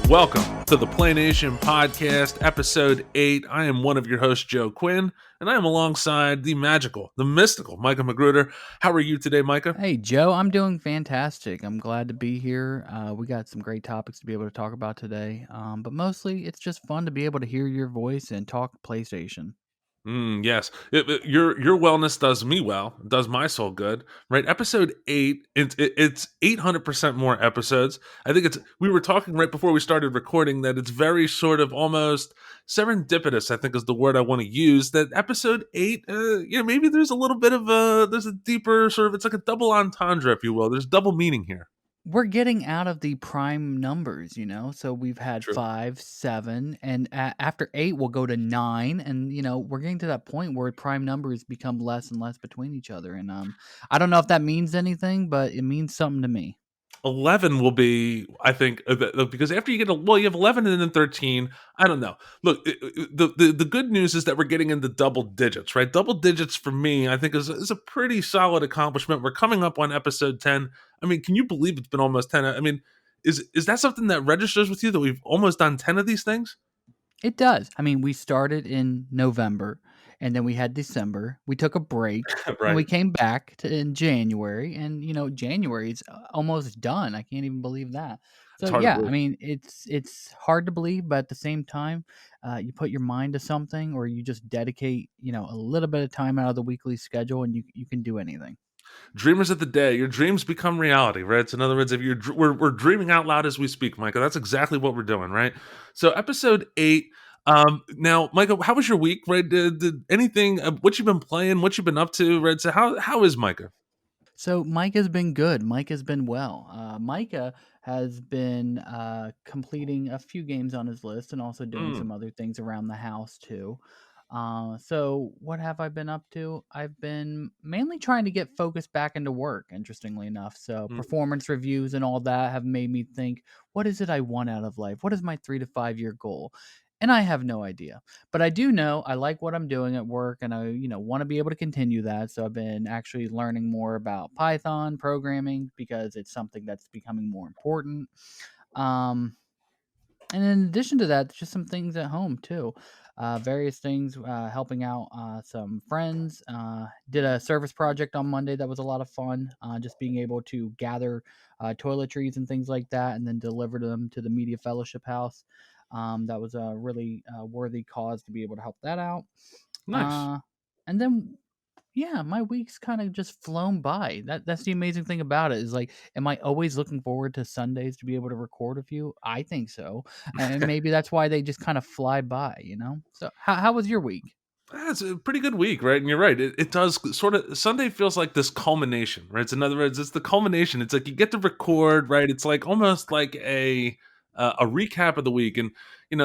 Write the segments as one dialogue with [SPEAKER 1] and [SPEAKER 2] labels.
[SPEAKER 1] Welcome to the PlayNation podcast, episode 8. I am one of your hosts, Joe Quinn, and I am alongside the magical, the mystical Micah Magruder. How are you today, Micah?
[SPEAKER 2] Hey, Joe, I'm doing fantastic. I'm glad to be here. We got some great topics to be able to talk about today, but mostly it's just fun to be able to hear your voice and talk PlayStation.
[SPEAKER 1] Yes, your wellness does me well, does my soul good, right? Episode 8, it's 800% more episodes. I think it's. We were talking right before we started recording that it's very sort of almost serendipitous. I think is the word I want to use. That episode 8, maybe there's a little bit of there's a deeper sort of. It's like a double entendre, if you will. There's double meaning here.
[SPEAKER 2] We're getting out of the prime numbers, so we've had
[SPEAKER 1] True.
[SPEAKER 2] 5, 7, and after 8, we'll go to 9, and we're getting to that point where prime numbers become less and less between each other, and I don't know if that means anything, but it means something to me.
[SPEAKER 1] 11 will be, I think, because after you get you have 11 and then 13. I don't know. Look, the good news is that we're getting into double digits, right? Double digits for me, I think, is a pretty solid accomplishment. We're coming up on episode 10. I mean, can you believe it's been almost 10? I mean, is that something that registers with you that we've almost done 10 of these things?
[SPEAKER 2] It does. I mean, we started in November, and then we had December. We took a break, and we
[SPEAKER 1] Right.
[SPEAKER 2] came back in January, and January is almost done. I can't even believe that.
[SPEAKER 1] It's
[SPEAKER 2] So
[SPEAKER 1] hard to
[SPEAKER 2] yeah, I
[SPEAKER 1] believe.
[SPEAKER 2] mean, it's hard to believe, but at the same time, you put your mind to something, or you just dedicate a little bit of time out of the weekly schedule, and you can do anything.
[SPEAKER 1] Dreamers of the day, your dreams become reality, right? So in other words, if we're dreaming out loud as we speak, Micah. That's exactly what we're doing, right? So episode 8. Now, Micah, how was your week? Right? Did anything? What you've been playing? What you've been up to? Right? So how is Micah?
[SPEAKER 2] So Mike has been good. Mike has been well. Micah has been completing a few games on his list and also doing
[SPEAKER 1] Mm,
[SPEAKER 2] some other things around the house too. So what have I been up to? I've been mainly trying to get focused back into work, interestingly enough. So
[SPEAKER 1] mm.
[SPEAKER 2] performance reviews and all that have made me think, what is it I want out of life? What is my 3 to 5 year goal? And I have no idea. But I do know I like what I'm doing at work and I, want to be able to continue that. So I've been actually learning more about Python programming because it's something that's becoming more important. Um, and in addition to that, just some things at home too. Various things, helping out some friends. Did a service project on Monday that was a lot of fun. Just being able to gather toiletries and things like that, and then deliver them to the Media Fellowship House. That was a really worthy cause to be able to help that out.
[SPEAKER 1] Nice.
[SPEAKER 2] Uh, and then yeah, my week's kind of just flown by. That's the amazing thing about it is like, am I always looking forward to Sundays to be able to record with you? I think so, and maybe that's why they just kind of fly by. So how was your week?
[SPEAKER 1] That's a pretty good week, right? And you're right. It does sort of Sunday feels like this culmination, right? So in other words, it's the culmination. It's like you get to record, right? It's like almost like a recap of the week, and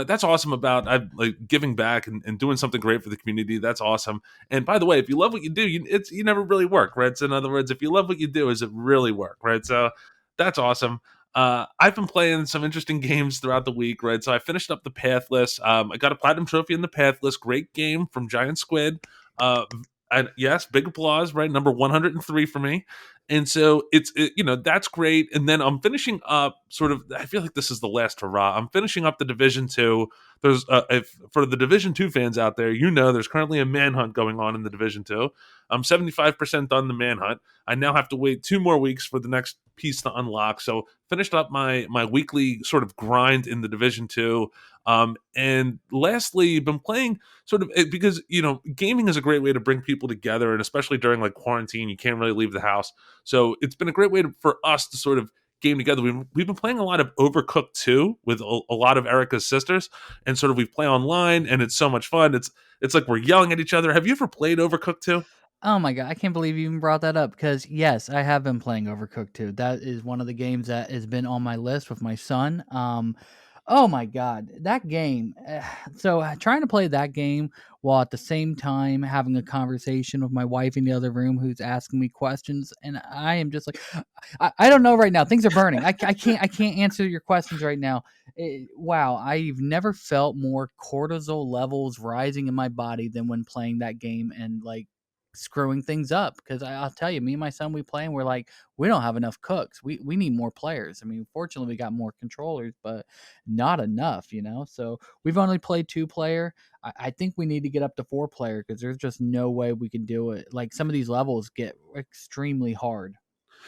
[SPEAKER 1] that's awesome about I like giving back and doing something great for the community. That's awesome. And by the way, if you love what you do, you never really work, right? So in other words, if you love what you do, is it really work, right? So that's awesome. I've been playing some interesting games throughout the week, right? So I finished up the Pathless. I got a platinum trophy in the Pathless. Great game from Giant Squid. Uh, and yes, big applause, right? Number 103 for me. And so that's great. And then I'm finishing up sort of. I feel like this is the last hurrah. I'm finishing up the Division Two. There's if for the Division Two fans out there, there's currently a manhunt going on in the Division Two. I'm 75% done the manhunt. I now have to wait 2 more weeks for the next piece to unlock. So finished up my weekly sort of grind in the Division Two. And lastly, been playing sort of because gaming is a great way to bring people together, and especially during like quarantine, you can't really leave the house. So it's been a great way for us to sort of game together. We've been playing a lot of Overcooked 2 with a lot of Erica's sisters, and sort of we play online, and it's so much fun. It's like we're yelling at each other. Have you ever played Overcooked 2?
[SPEAKER 2] Oh my god, I can't believe you even brought that up because yes, I have been playing Overcooked too. That is one of the games that has been on my list with my son. Oh my god, that game. So trying to play that game while at the same time having a conversation with my wife in the other room who's asking me questions, and I am just like, I don't know right now. Things are burning. I can't answer your questions right now. Wow, I've never felt more cortisol levels rising in my body than when playing that game, and like screwing things up because I'll tell you, me and my son, we play and we're like, we don't have enough cooks. We need more players. I mean, fortunately, we got more controllers, but not enough, you know. So we've only played 2 player. I think we need to get up to 4 player because there's just no way we can do it. Like some of these levels get extremely hard.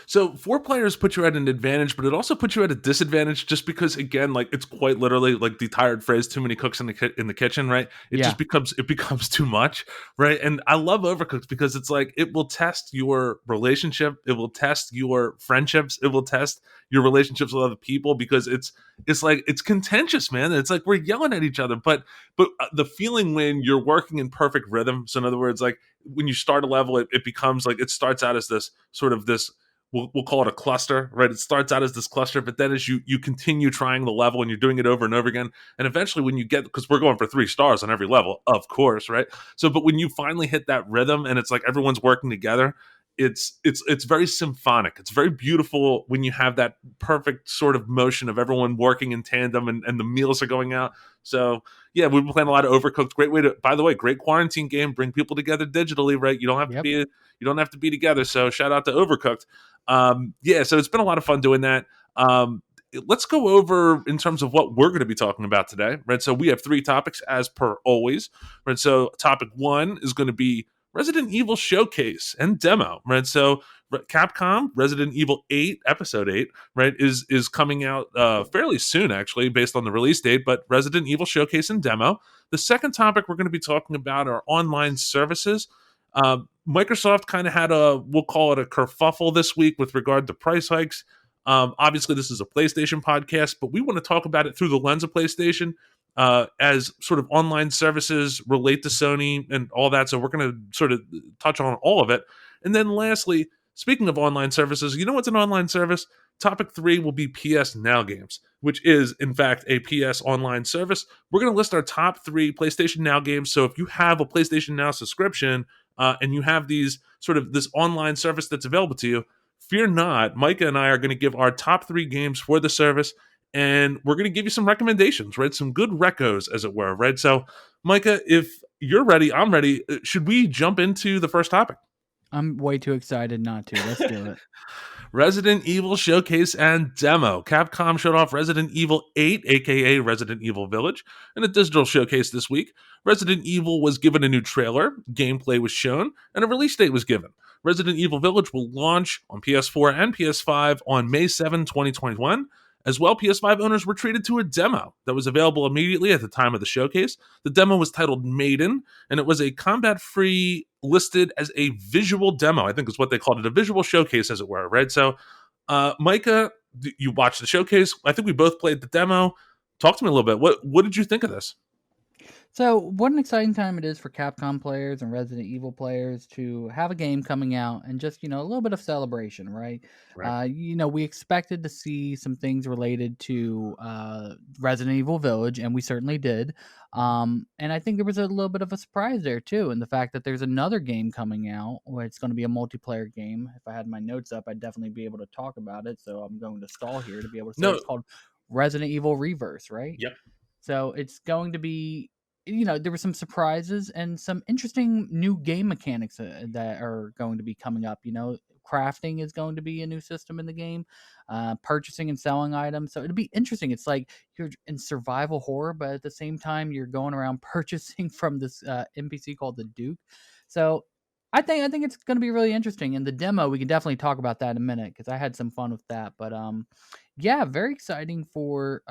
[SPEAKER 1] So 4 players put you at an advantage, but it also puts you at a disadvantage just because, again, like it's quite literally like the tired phrase "too many cooks in the kitchen," right?
[SPEAKER 2] Yeah.
[SPEAKER 1] It becomes too much, right? And I love Overcooked because it's like it will test your relationship, it will test your friendships, it will test your relationships with other people because it's like it's contentious, man. It's like we're yelling at each other, but the feeling when you're working in perfect rhythm. So in other words, like when you start a level, it becomes like it starts out as this sort of this we'll call it a cluster, right? It starts out as this cluster, but then as you continue trying the level and you're doing it over and over again, and eventually when you get, because we're going for 3 stars on every level, of course, right? So, but when you finally hit that rhythm and it's like everyone's working together, it's very symphonic. It's very beautiful when you have that perfect sort of motion of everyone working in tandem and the meals are going out. So yeah, we've been playing a lot of Overcooked. Great way to, by the way, great quarantine game. Bring people together digitally, right?
[SPEAKER 2] Yep.
[SPEAKER 1] You don't have to be together. So shout out to Overcooked. Yeah, so it's been a lot of fun doing that. Let's go over in terms of what we're going to be talking about today, right? So we have 3 topics as per always, right? So topic 1 is going to be Resident Evil Showcase and demo, right? So Capcom Resident Evil 8 Episode 8, right, is coming out fairly soon, actually, based on the release date. But Resident Evil Showcase and demo. The second topic we're going to be talking about are online services. Microsoft kind of had we'll call it a kerfuffle this week with regard to price hikes. Obviously, this is a PlayStation podcast, but we want to talk about it through the lens of PlayStation as sort of online services relate to Sony and all that. So we're going to sort of touch on all of it. And then lastly, speaking of online services, you know what's an online service? Topic 3 will be PS Now games, which is, in fact, a PS online service. We're going to list our top 3 PlayStation Now games. So if you have a PlayStation Now subscription, and you have these sort of this online service that's available to you, fear not. Micah and I are going to give our top 3 games for the service, and we're going to give you some recommendations, right? Some good recos, as it were, right? So, Micah, if you're ready, I'm ready. Should we jump into the first topic?
[SPEAKER 2] I'm way too excited not to. Let's do it.
[SPEAKER 1] Resident Evil Showcase and Demo. Capcom showed off Resident Evil 8, aka Resident Evil Village, in a digital showcase this week. Resident Evil was given a new trailer, gameplay was shown, and a release date was given. Resident Evil Village will launch on PS4 and PS5 on May 7, 2021. As well, PS5 owners were treated to a demo that was available immediately at the time of the showcase. The demo was titled Maiden, and it was a combat free listed as a visual demo. I think is what they called it, a visual showcase, as it were, right? So, Micah, you watched the showcase. I think we both played the demo. Talk to me a little bit. What did you think of this?
[SPEAKER 2] So, what an exciting time it is for Capcom players and Resident Evil players to have a game coming out and just, a little bit of celebration, right?
[SPEAKER 1] Right.
[SPEAKER 2] We expected to see some things related to Resident Evil Village, and we certainly did. And I think there was a little bit of a surprise there, too, in the fact that there's another game coming out where it's going to be a multiplayer game. If I had my notes up, I'd definitely be able to talk about it. So, I'm going to stall here to be able to say
[SPEAKER 1] No.
[SPEAKER 2] it's called Resident Evil Reverse, right?
[SPEAKER 1] Yep.
[SPEAKER 2] So it's going to be, there were some surprises and some interesting new game mechanics that are going to be coming up. Crafting is going to be a new system in the game, purchasing and selling items. So it'll be interesting. It's like you're in survival horror, but at the same time, you're going around purchasing from this NPC called the Duke. So I think it's going to be really interesting. And the demo, we can definitely talk about that in a minute because I had some fun with that. But yeah, very exciting for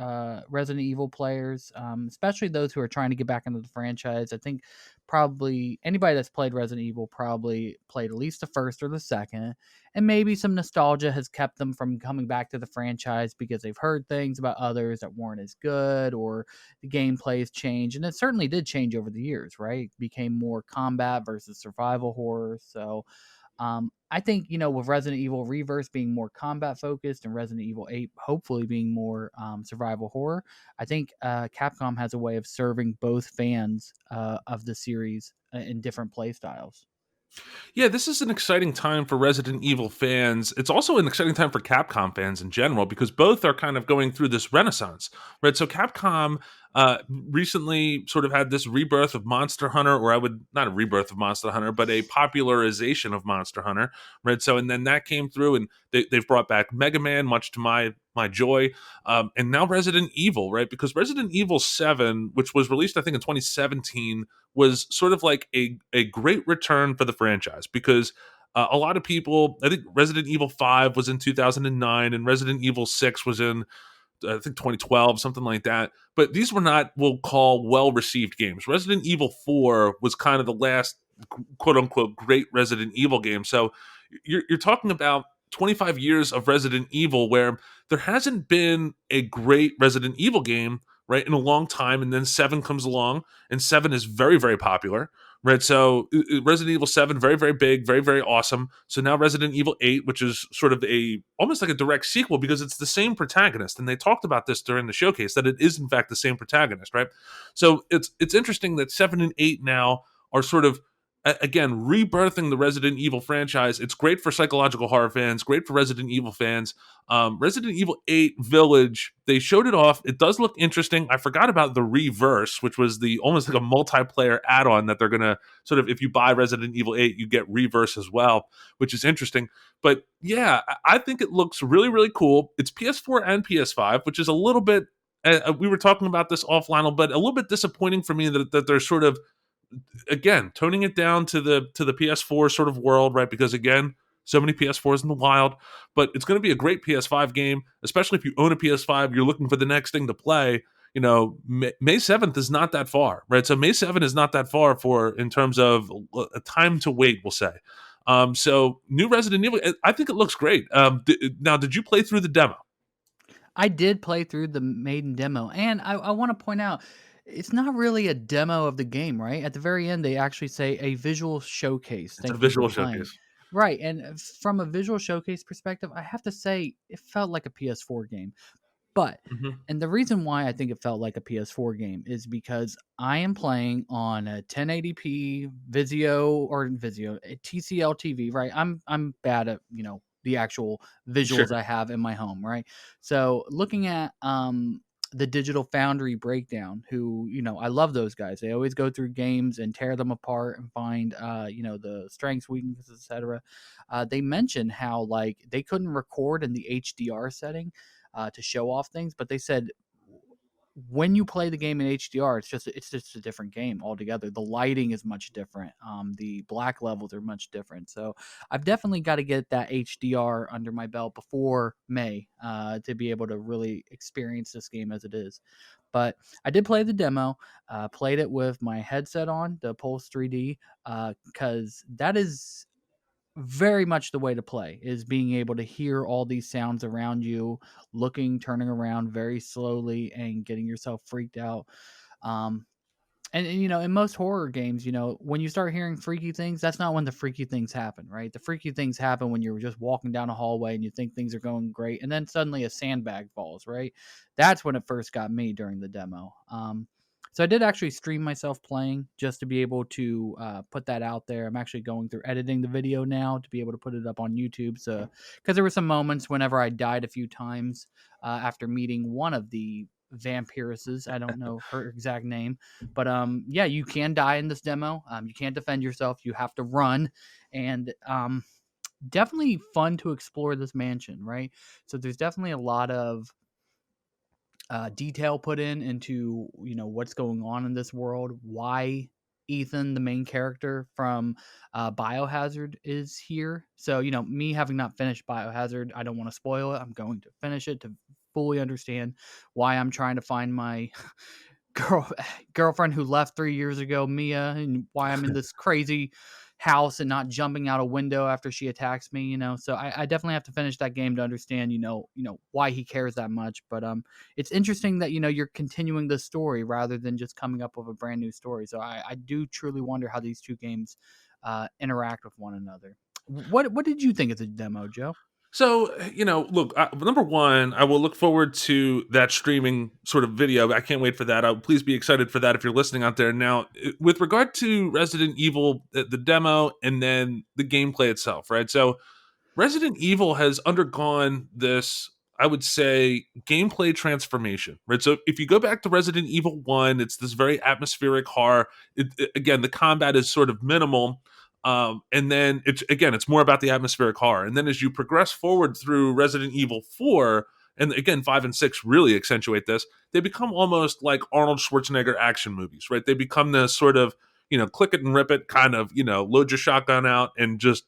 [SPEAKER 2] Resident Evil players, especially those who are trying to get back into the franchise. I think probably anybody that's played Resident Evil probably played at least the first or the second, and maybe some nostalgia has kept them from coming back to the franchise because they've heard things about others that weren't as good, or the gameplay has changed, and it certainly did change over the years, right? It became more combat versus survival horror, so I think, with Resident Evil Reverse being more combat focused and Resident Evil 8 hopefully being more survival horror, I think Capcom has a way of serving both fans of the series in different play styles.
[SPEAKER 1] Yeah, this is an exciting time for Resident Evil fans. It's also an exciting time for Capcom fans in general because both are kind of going through this renaissance, right? So Capcom recently sort of had this rebirth of Monster Hunter, or I would not a rebirth of Monster Hunter, but a popularization of Monster Hunter, right? So, and then that came through, and they've brought back Mega Man, much to my joy, and now Resident Evil, right? Because Resident Evil 7, which was released I think in 2017, was sort of like a great return for the franchise because. A lot of people, I think Resident Evil 5 was in 2009 and Resident Evil 6 was in I think 2012, something like that. But these were not, we'll call, well received games. Resident Evil 4 was kind of the last quote unquote great Resident Evil game. So you're talking about 25 years of Resident Evil where there hasn't been a great Resident Evil game, right, in a long time. And then 7 comes along, and 7 is very, very popular. Right, so Resident Evil 7, very, very big, very, very awesome. So now Resident Evil 8, which is sort of a almost like a direct sequel because it's the same protagonist, and they talked about this during the showcase that it is in fact the same protagonist, right? So it's interesting that 7 and 8 now are sort of again rebirthing the Resident Evil franchise. It's great for psychological horror fans, great for Resident Evil fans. Resident Evil 8 Village, they showed it off. It does look interesting. I forgot about the Reverse, which was the almost like a multiplayer add-on that they're gonna sort of, if you buy Resident Evil 8, you get Reverse as well, which is interesting. But yeah, I think it looks really, really cool. It's PS4 and PS5, which is a little bit. We were talking about this offline, but a little bit disappointing for me that they're sort of again toning it down to the PS4 sort of world, right? Because again, so many PS4s in the wild, but it's going to be a great PS5 game, especially if you own a PS5. You're looking for the next thing to play. May 7th is not that far, right? So May 7th is not that far for in terms of a time to wait, we'll say. So new Resident Evil, I think it looks great. Now, did you play through the demo?
[SPEAKER 2] I did play through the maiden demo, and I want to point out it's not really a demo of the game, right? At the very end, they actually say a visual showcase.
[SPEAKER 1] It's a
[SPEAKER 2] Thank you for
[SPEAKER 1] visual
[SPEAKER 2] playing.
[SPEAKER 1] showcase.
[SPEAKER 2] Right, and from a visual showcase perspective, I have to say it felt like a PS4 game. But
[SPEAKER 1] Hmm.
[SPEAKER 2] and the reason why I think it felt like a PS4 game is because I am playing on a 1080p Vizio a TCL TV, right? I'm bad at, the actual visuals
[SPEAKER 1] Sure.
[SPEAKER 2] I have in my home, right? So looking at the Digital Foundry breakdown, who, I love those guys. They always go through games and tear them apart and find the strengths, weaknesses, etc. They mentioned how like they couldn't record in the HDR setting to show off things, but they said when you play the game in HDR, it's just a different game altogether. The lighting is much different. The black levels are much different. So I've definitely got to get that HDR under my belt before May to be able to really experience this game as it is. But I did play the demo. Played it with my headset on, the Pulse 3D, because that is very much the way to play is being able to hear all these sounds around you, looking, turning around very slowly and getting yourself freaked out. Um, and in most horror games, when you start hearing freaky things, that's not when the freaky things happen, right? The freaky things happen when you're just walking down a hallway and you think things are going great, and then suddenly a sandbag falls, right? That's when it first got me during the demo. So I did actually stream myself playing just to be able to put that out there. I'm actually going through editing the video now to be able to put it up on YouTube. So because there were some moments whenever I died a few times after meeting one of the vampiresses. I don't know her exact name, but yeah, you can die in this demo. You can't defend yourself. You have to run, and definitely fun to explore this mansion, right? So there's definitely a lot of detail put into what's going on in this world, why Ethan, the main character from Biohazard, is here. So me having not finished Biohazard, I don't want to spoil it. I'm going to finish it to fully understand why I'm trying to find my girl girlfriend who left 3 years ago, Mia, and why I'm in this crazy house and not jumping out a window after she attacks me. So I definitely have to finish that game to understand, why he cares that much. But it's interesting that you're continuing the story rather than just coming up with a brand new story. So I do truly wonder how these two games interact with one another. What did you think of the demo, Joe?
[SPEAKER 1] So, look, number one, I will look forward to that streaming sort of video. I can't wait for that. Please be excited for that if you're listening out there. Now, with regard to Resident Evil, the demo, and then the gameplay itself, right? So, Resident Evil has undergone this. I would say gameplay transformation, right? So if you go back to Resident Evil 1, it's this very atmospheric horror. Again, the combat is sort of minimal. And then it's more about the atmospheric horror. And then as you progress forward through Resident Evil 4, and again, 5 and 6 really accentuate this, they become almost like Arnold Schwarzenegger action movies, right? They become this sort of, click it and rip it kind of, load your shotgun out and just,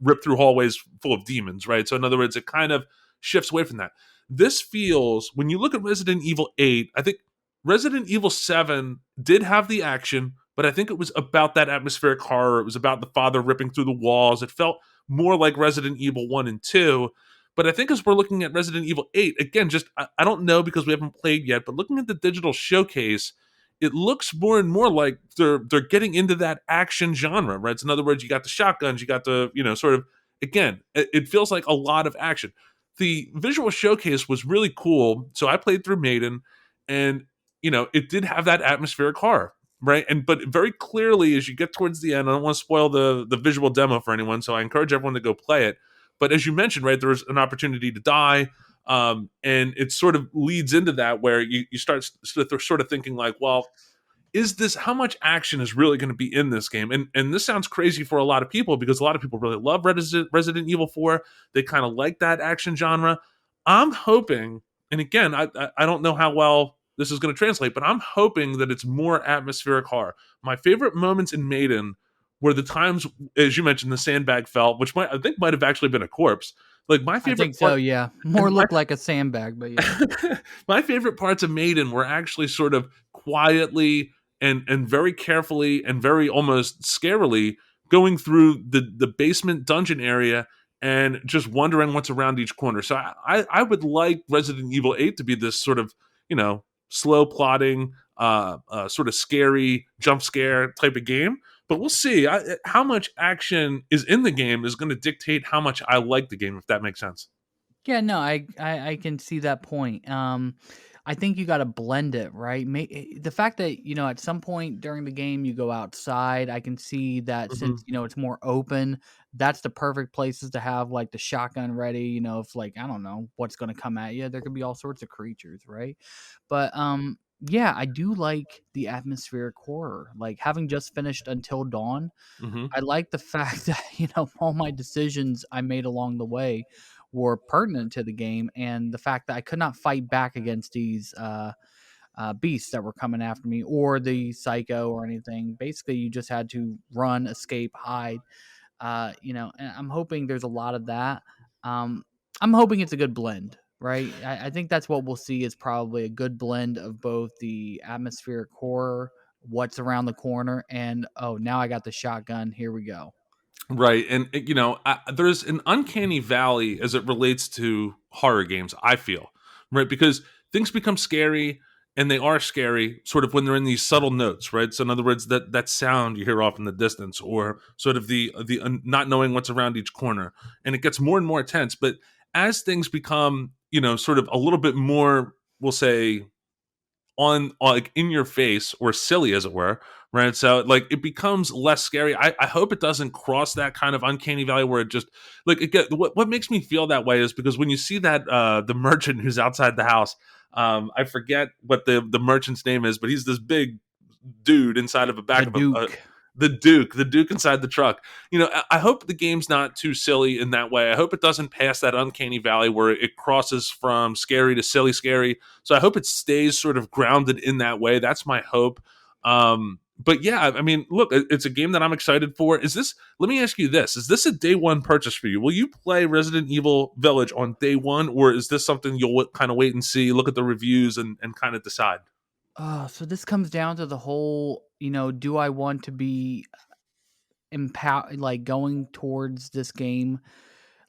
[SPEAKER 1] rip through hallways full of demons, right? So in other words, it kind of shifts away from that. This feels, when you look at Resident Evil 8, I think Resident Evil 7 did have the action, but I think it was about that atmospheric horror. It was about the father ripping through the walls. It felt more like Resident Evil 1 and 2. But I think as we're looking at Resident Evil 8, again, just I don't know because we haven't played yet, but looking at the digital showcase, it looks more and more like they're getting into that action genre, right? So in other words, you got the shotguns, you got the, sort of, again, it feels like a lot of action. The visual showcase was really cool. So I played through Maiden, and it did have that atmospheric horror, right? And but very clearly, as you get towards the end, I don't want to spoil the visual demo for anyone, so I encourage everyone to go play it. But as you mentioned, right, there's an opportunity to die, and it sort of leads into that where you start sort of thinking like, well, is this, how much action is really going to be in this game? And this sounds crazy for a lot of people because a lot of people really love Resident Evil 4. They kind of like that action genre. I'm hoping, and again, I don't know how well this is going to translate, but I'm hoping that it's more atmospheric horror. My favorite moments in Maiden were the times, as you mentioned, the sandbag fell, which I think might have actually been a corpse. Like my
[SPEAKER 2] I
[SPEAKER 1] favorite
[SPEAKER 2] think so,
[SPEAKER 1] part,
[SPEAKER 2] yeah.
[SPEAKER 1] and
[SPEAKER 2] More look like a sandbag, but yeah.
[SPEAKER 1] my favorite parts of Maiden were actually sort of quietly and very carefully and very almost scarily going through the basement dungeon area and just wondering what's around each corner. So I would like Resident Evil 8 to be this sort of, slow plotting, sort of scary jump scare type of game. But we'll see. How much action is in the game is going to dictate how much I like the game, if that makes sense.
[SPEAKER 2] Yeah, no, I can see that point. I think you got to blend it, right? The fact that at some point during the game you go outside, I can see that
[SPEAKER 1] Hmm.
[SPEAKER 2] since it's more open, that's the perfect places to have like the shotgun ready. If like I don't know what's going to come at you, there could be all sorts of creatures, right? But yeah, I do like the atmospheric horror. Like having just finished Until Dawn,
[SPEAKER 1] Hmm.
[SPEAKER 2] I like the fact that, all my decisions I made along the way were pertinent to the game, and the fact that I could not fight back against these beasts that were coming after me or the psycho or anything. Basically, you just had to run, escape, hide. And I'm hoping there's a lot of that. Um, I'm hoping it's a good blend, right? I think that's what we'll see is probably a good blend of both the atmospheric horror, what's around the corner, and oh, now I got the shotgun. Here we go.
[SPEAKER 1] Right. And, there's an uncanny valley as it relates to horror games, I feel, right? Because things become scary and they are scary sort of when they're in these subtle notes, right? So, in other words, that sound you hear off in the distance or sort of the not knowing what's around each corner. And it gets more and more tense. But as things become, sort of a little bit more, we'll say, on like in your face or silly as it were, right? So like it becomes less scary. I hope it doesn't cross that kind of uncanny valley where it just like again what makes me feel that way is because when you see that the merchant who's outside the house, I forget what the merchant's name is, but he's this big dude inside of a
[SPEAKER 2] The
[SPEAKER 1] back of a
[SPEAKER 2] Duke.
[SPEAKER 1] the Duke inside the truck. I hope the game's not too silly in that way. I hope it doesn't pass that uncanny valley where it crosses from scary to silly scary. So I hope it stays sort of grounded in that way. That's my hope. But yeah, I mean, look, it's a game that I'm excited for. Is this? Let me ask you this: is this a day one purchase for you? Will you play Resident Evil Village on day one, or is this something you'll kind of wait and see, look at the reviews, and kind of decide?
[SPEAKER 2] So this comes down to the whole, do I want to be like going towards this game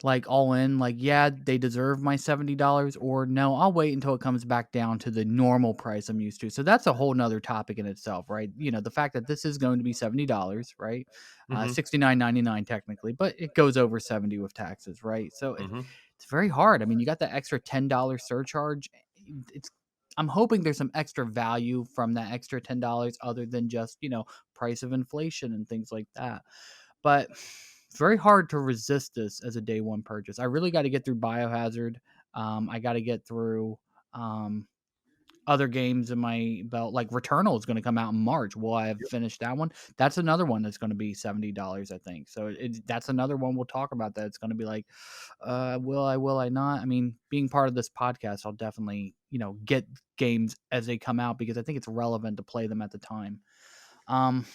[SPEAKER 2] like all in, like yeah, they deserve my $70, or no, I'll wait until it comes back down to the normal price I'm used to. So that's a whole nother topic in itself, right? The fact that this is going to be $70, right?
[SPEAKER 1] Hmm.
[SPEAKER 2] 69.99 technically, but it goes over 70 with taxes, right? So
[SPEAKER 1] Hmm.
[SPEAKER 2] it's very hard. I mean, you got the extra $10 surcharge. It's I'm hoping there's some extra value from that extra $10 other than just, price of inflation and things like that. But it's very hard to resist this as a day one purchase. I really got to get through Biohazard. I got to get through um, other games in my belt. Like Returnal is going to come out in March. Will I have finished that one? That's another one that's going to be $70, I think. So that's another one we'll talk about. That it's going to be like, will I not? I mean, being part of this podcast, I'll definitely get games as they come out because I think it's relevant to play them at the time. Um,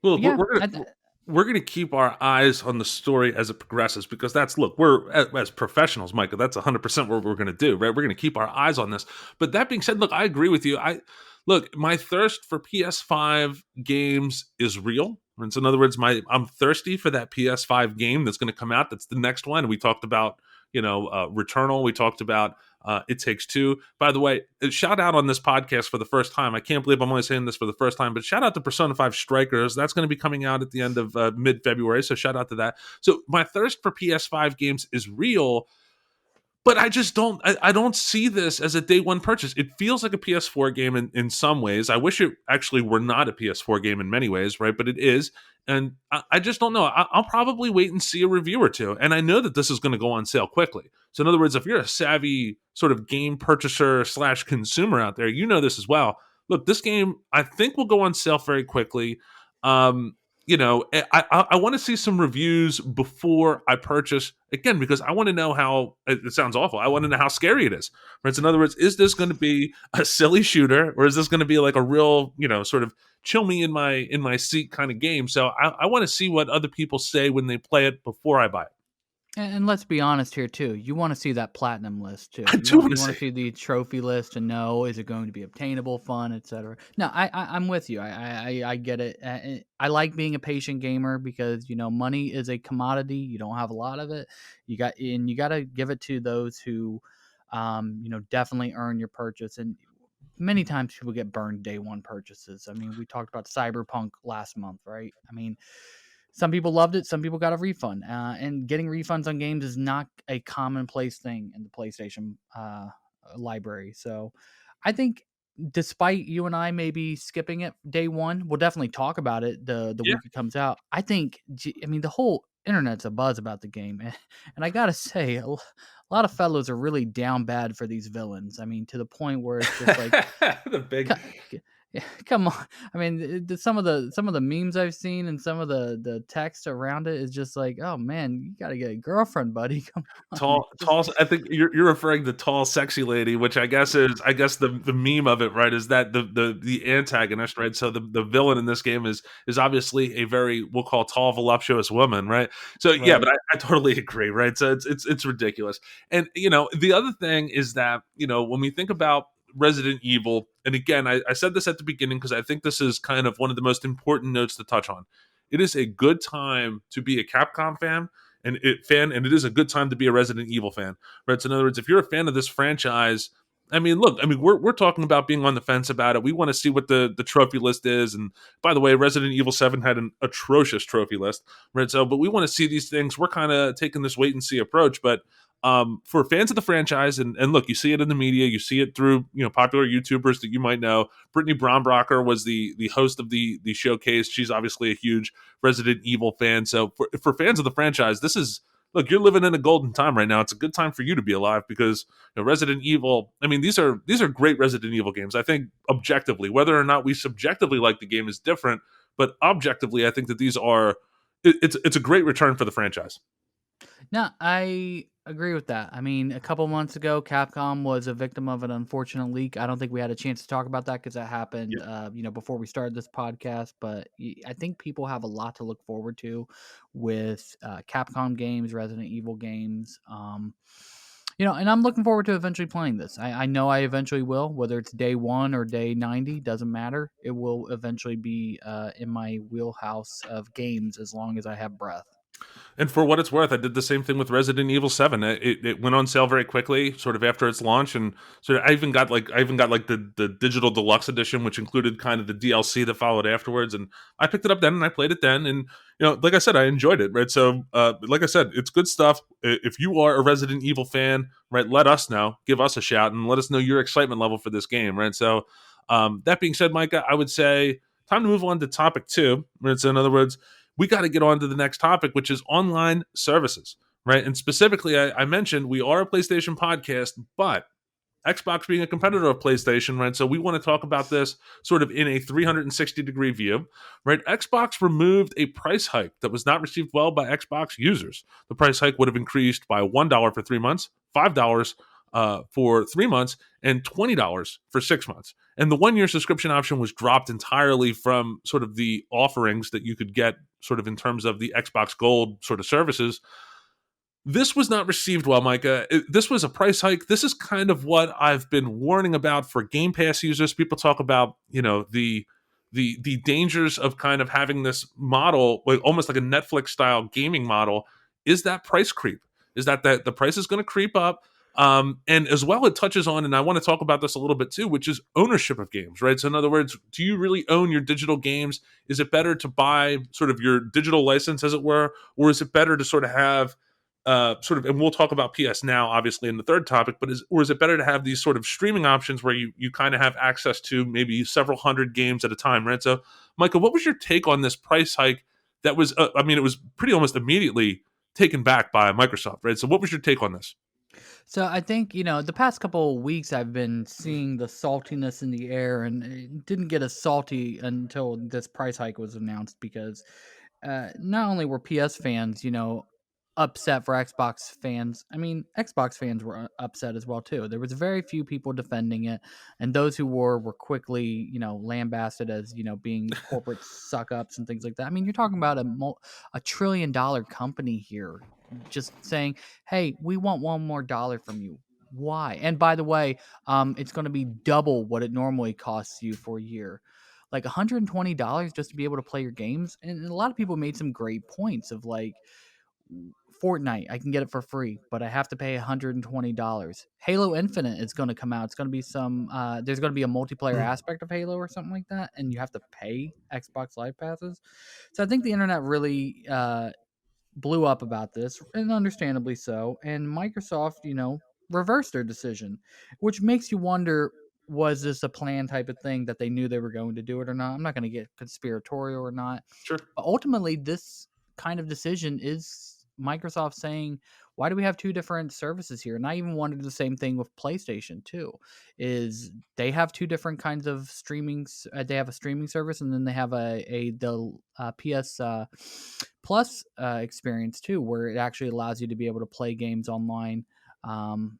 [SPEAKER 1] Well,
[SPEAKER 2] but yeah,
[SPEAKER 1] we're gonna keep our eyes on the story as it progresses because that's look, we're as professionals, Micah. That's 100% what we're gonna do, right? We're gonna keep our eyes on this. But that being said, look, I agree with you. I look, my thirst for PS5 games is real. And so in other words, I'm thirsty for that PS5 game that's going to come out. That's the next one. We talked about Returnal. We talked about It Takes Two. By the way, shout out on this podcast for the first time. I can't believe I'm only saying this for the first time, but shout out to Persona 5 Strikers. That's going to be coming out at the end of mid-February, so shout out to that. So my thirst for PS5 games is real, but I just don't. I don't see this as a day one purchase. It feels like a PS4 game in some ways. I wish it actually were not a PS4 game in many ways, right? But it is, and I just don't know. I'll probably wait and see a review or two. And I know that this is going to go on sale quickly. So in other words, if you're a savvy sort of game purchaser slash consumer out there, you know this as well. Look, this game I think will go on sale very quickly. Um, I want to see some reviews before I purchase again because I want to know how it sounds awful. I want to know how scary it is. Right? So in other words, is this going to be a silly shooter or is this going to be like a real, sort of chill me in my seat kind of game? So I want to see what other people say when they play it before I buy it.
[SPEAKER 2] and let's be honest here too. You want to see that platinum list too.
[SPEAKER 1] I
[SPEAKER 2] You
[SPEAKER 1] do
[SPEAKER 2] want
[SPEAKER 1] want
[SPEAKER 2] you
[SPEAKER 1] to
[SPEAKER 2] want
[SPEAKER 1] see.
[SPEAKER 2] to see the trophy list and know is it going to be obtainable, fun, etc. No, I'm with you. I get it. I like being a patient gamer because money is a commodity. You don't have a lot of it. You got to give it to those who, definitely earn your purchase. And many times people get burned day one purchases. I mean, we talked about Cyberpunk last month, right? I mean, some people loved it, some people got a refund, and getting refunds on games is not a commonplace thing in the PlayStation library. So, I think despite you and I maybe skipping it day one, we'll definitely talk about it the
[SPEAKER 1] Yeah.
[SPEAKER 2] week it comes out. I think, I mean, the whole internet's a buzz about the game, and I gotta say, a lot of fellows are really down bad for these villains. I mean, to the point where it's just like,
[SPEAKER 1] The big
[SPEAKER 2] yeah, come on. I mean, some of the memes I've seen and some of the text around it is just like, oh man, you got to get a girlfriend, buddy. Come on, man. Just
[SPEAKER 1] tall. I think you're referring to tall, sexy lady, which I guess the meme of it, right? Is that the antagonist, right? So the villain in this game is obviously a very we'll call tall, voluptuous woman, right? So yeah,
[SPEAKER 2] right.
[SPEAKER 1] but I totally agree, right? So it's ridiculous, and the other thing is that when we think about Resident Evil, and again, I said this at the beginning because I think this is kind of one of the most important notes to touch on. It is a good time to be a Capcom and it is a good time to be a Resident Evil fan, right? So in other words, if you're a fan of this franchise, I mean, look, I mean, we're talking about being on the fence about it. We want to see what the trophy list is, and by the way, Resident Evil 7 had an atrocious trophy list, right? So, but we want to see these things. We're kind of taking this wait and see approach, but for fans of the franchise, and look, you see it in the media, you see it through popular YouTubers that you might know. Brittany Brombacher was the host of the showcase. She's obviously a huge Resident Evil fan. So for fans of the franchise, this is look, you're living in a golden time right now. It's a good time for you to be alive because Resident Evil. I mean, these are great Resident Evil games. I think objectively, whether or not we subjectively like the game is different, but objectively, I think that these are it's a great return for the franchise.
[SPEAKER 2] No, I agree with that. I mean, a couple months ago, Capcom was a victim of an unfortunate leak. I don't think we had a chance to talk about that because that happened, before we started this podcast. But I think people have a lot to look forward to with Capcom games, Resident Evil games. And I'm looking forward to eventually playing this. I know I eventually will, whether it's day one or day 90, doesn't matter. It will eventually be in my wheelhouse of games as long as I have breath.
[SPEAKER 1] And for what it's worth, I did the same thing with Resident Evil 7. It went on sale very quickly, sort of after its launch, and so I even got like the digital deluxe edition, which included kind of the DLC that followed afterwards. And I picked it up then, and I played it then, and like I said, I enjoyed it. Right, so like I said, it's good stuff. If you are a Resident Evil fan, right, let us know, give us a shout, and let us know your excitement level for this game. Right, so that being said, Micah, I would say time to move on to topic two. Right, so in other words we got to get on to the next topic, which is online services. right? And specifically, I mentioned we are a PlayStation podcast, but Xbox being a competitor of PlayStation, right? So we want to talk about this sort of in a 360-degree view, right? Xbox removed a price hike that was not received well by Xbox users. The price hike would have increased by $1 for 3 months, $5 for 3 months, and $20 for 6 months. And the 1 year subscription option was dropped entirely from sort of the offerings that you could get, sort of in terms of the Xbox Gold sort of services. This was not received well, Micah. This was a price hike. This is kind of what I've been warning about for Game Pass users. People talk about, the dangers of kind of having this model, like almost like a Netflix style gaming model. Is that price creep? Is that the price is going to creep up? And as well, it touches on, and I want to talk about this a little bit too, which is ownership of games, right? So, in other words, do you really own your digital games? Is it better to buy sort of your digital license, as it were, or is it better to sort of have and we'll talk about PS Now, obviously, in the third topic, but is it better to have these sort of streaming options where you kind of have access to maybe several hundred games at a time, right? So, Michael, what was your take on this price hike? That was, it was pretty almost immediately taken back by Microsoft, right? So, what was your take on this?
[SPEAKER 2] So I think, the past couple of weeks I've been seeing the saltiness in the air, and it didn't get as salty until this price hike was announced because not only were PS fans, upset for Xbox fans. I mean, Xbox fans were upset as well too. There was very few people defending it, and those who were quickly, lambasted as being corporate suck ups and things like that. I mean, you're talking about a $1 trillion company here, just saying, "Hey, we want one more dollar from you." Why? And by the way, it's going to be double what it normally costs you for a year, like $120 just to be able to play your games. And a lot of people made some great points of like, Fortnite, I can get it for free, but I have to pay $120. Halo Infinite is going to come out. It's going to be there's going to be a multiplayer
[SPEAKER 1] Hmm.
[SPEAKER 2] aspect of Halo or something like that, and you have to pay Xbox Live Passes. So I think the internet really blew up about this, and understandably so. And Microsoft, reversed their decision, which makes you wonder, was this a plan type of thing that they knew they were going to do it or not? I'm not going to get conspiratorial or not,
[SPEAKER 1] Sure.
[SPEAKER 2] but ultimately, this kind of decision is Microsoft saying, why do we have two different services here? And I even wondered the same thing with PlayStation too. Is they have two different kinds of streaming? They have a streaming service, and then they have the PS Plus experience too, where it actually allows you to be able to play games online. Um,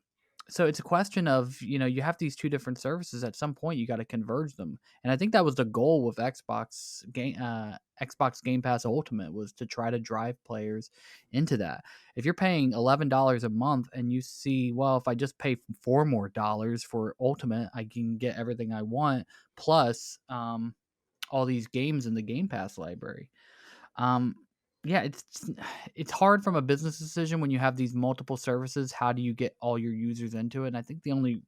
[SPEAKER 2] so it's a question of, you have these two different services. At some point you got to converge them, and I think that was the goal with Xbox Game Pass Ultimate, was to try to drive players into that. If you're paying $11 a month and you see, well, if I just pay $4 more for Ultimate, I can get everything I want, plus all these games in the Game Pass library. um, yeah, it's hard from a business decision when you have these multiple services. How do you get all your users into it? And I think the only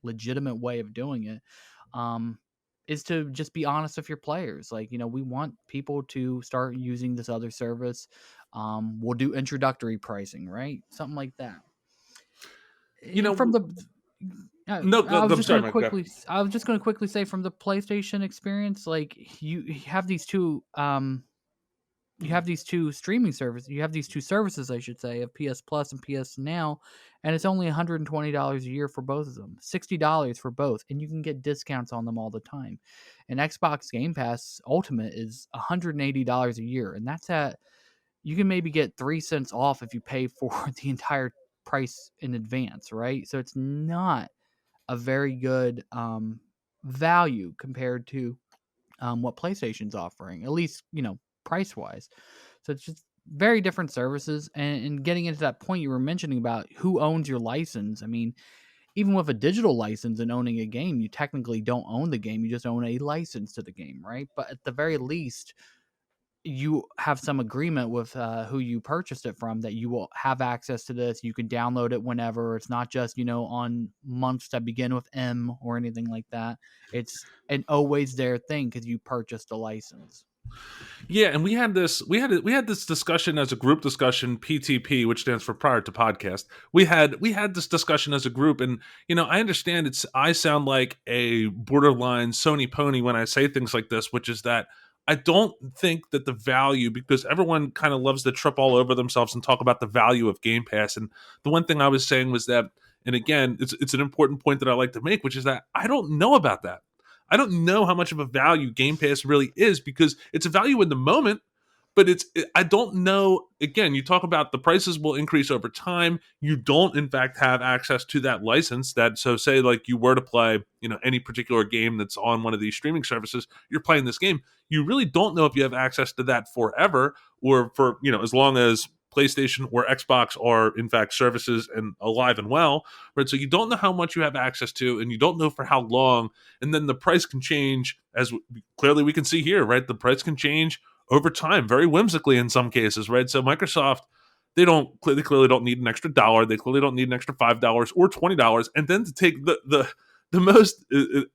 [SPEAKER 2] legitimate way of doing it, um, is to just be honest with your players. Like, we want people to start using this other service. We'll do introductory pricing, right? Something like that.
[SPEAKER 1] You
[SPEAKER 2] And from
[SPEAKER 1] know,
[SPEAKER 2] the
[SPEAKER 1] no, I'm sorry, Mike.
[SPEAKER 2] I was just going to quickly say, from the PlayStation experience, like, you have these two streaming services. You have these two services, I should say, of PS Plus and PS Now, and it's only $120 a year for both of them, $60 for both, and you can get discounts on them all the time. And Xbox Game Pass Ultimate is $180 a year, and that's at, you can maybe get 3 cents off if you pay for the entire price in advance, right? So it's not a very good value compared to what PlayStation's offering, at least, price wise. So it's just very different services. And getting into that point you were mentioning about who owns your license, I mean, even with a digital license and owning a game, you technically don't own the game, you just own a license to the game, right? But at the very least, you have some agreement with who you purchased it from, that you will have access to this. You can download it whenever. It's not just, on months that begin with M or anything like that. It's an always there thing because you purchased a license.
[SPEAKER 1] Yeah, and we had this discussion as a group discussion, PTP, which stands for prior to podcast. We had this discussion as a group, and I understand I sound like a borderline Sony pony when I say things like this, which is that I don't think that the value, because everyone kind of loves to trip all over themselves and talk about the value of Game Pass. And the one thing I was saying was that, and again, it's an important point that I like to make, which is that I don't know about that. I don't know how much of a value Game Pass really is, because it's a value in the moment, but I don't know. Again, you talk about the prices will increase over time. You don't in fact have access to that license. That, so say like you were to play, any particular game that's on one of these streaming services, you're playing this game, you really don't know if you have access to that forever, or for, as long as PlayStation or Xbox are in fact services and alive and well, right? So you don't know how much you have access to, and you don't know for how long. And then the price can change, as clearly we can see here, right? The price can change over time, very whimsically in some cases, right? So Microsoft, they clearly don't need an extra dollar. They clearly don't need an extra $5 or $20, and then to take the most.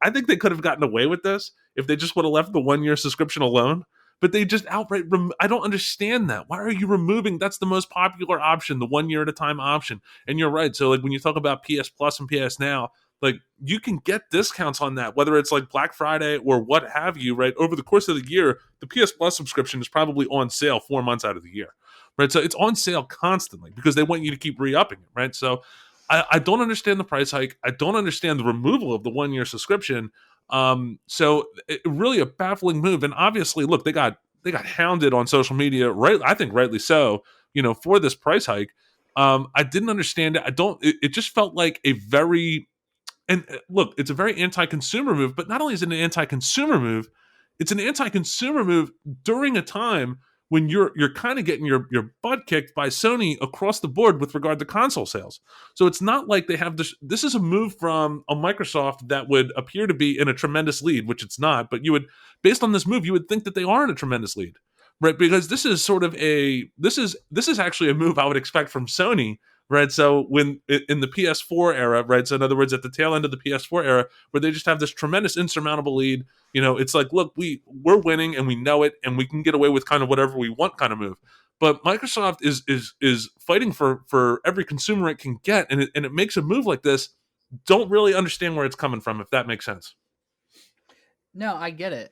[SPEAKER 1] I think they could have gotten away with this if they just would have left the 1 year subscription alone. But they just outright. I don't understand that. Why are you removing? That's the most popular option, the 1 year at a time option. And you're right. So like when you talk about PS Plus and PS Now, like you can get discounts on that, whether it's like Black Friday or what have you, right? Over the course of the year, the PS Plus subscription is probably on sale 4 months out of the year, right? So it's on sale constantly because they want you to keep re-upping it, right? So I don't understand the price hike. I don't understand the removal of the 1 year subscription. So it really a baffling move. And obviously, look, they got hounded on social media, right? I think rightly so, for this price hike. I didn't understand it. I don't. It just felt like a very, and look, it's a very anti-consumer move. But not only is it an anti-consumer move, it's an anti-consumer move during a time when you're kind of getting your butt kicked by Sony across the board with regard to console sales. So it's not like they have this. This is a move from a Microsoft that would appear to be in a tremendous lead, which it's not. But you would, based on this move, you would think that they are in a tremendous lead, right? Because this is sort of this is actually a move I would expect from Sony, right? So when in the PS4 era, right? So in other words, at the tail end of the PS4 era, where they just have this tremendous insurmountable lead, it's like, look, we're winning and we know it, and we can get away with kind of whatever we want kind of move. But Microsoft is fighting for every consumer it can get, and it makes a move like this. Don't really understand where it's coming from, if that makes sense.
[SPEAKER 2] No, I get it.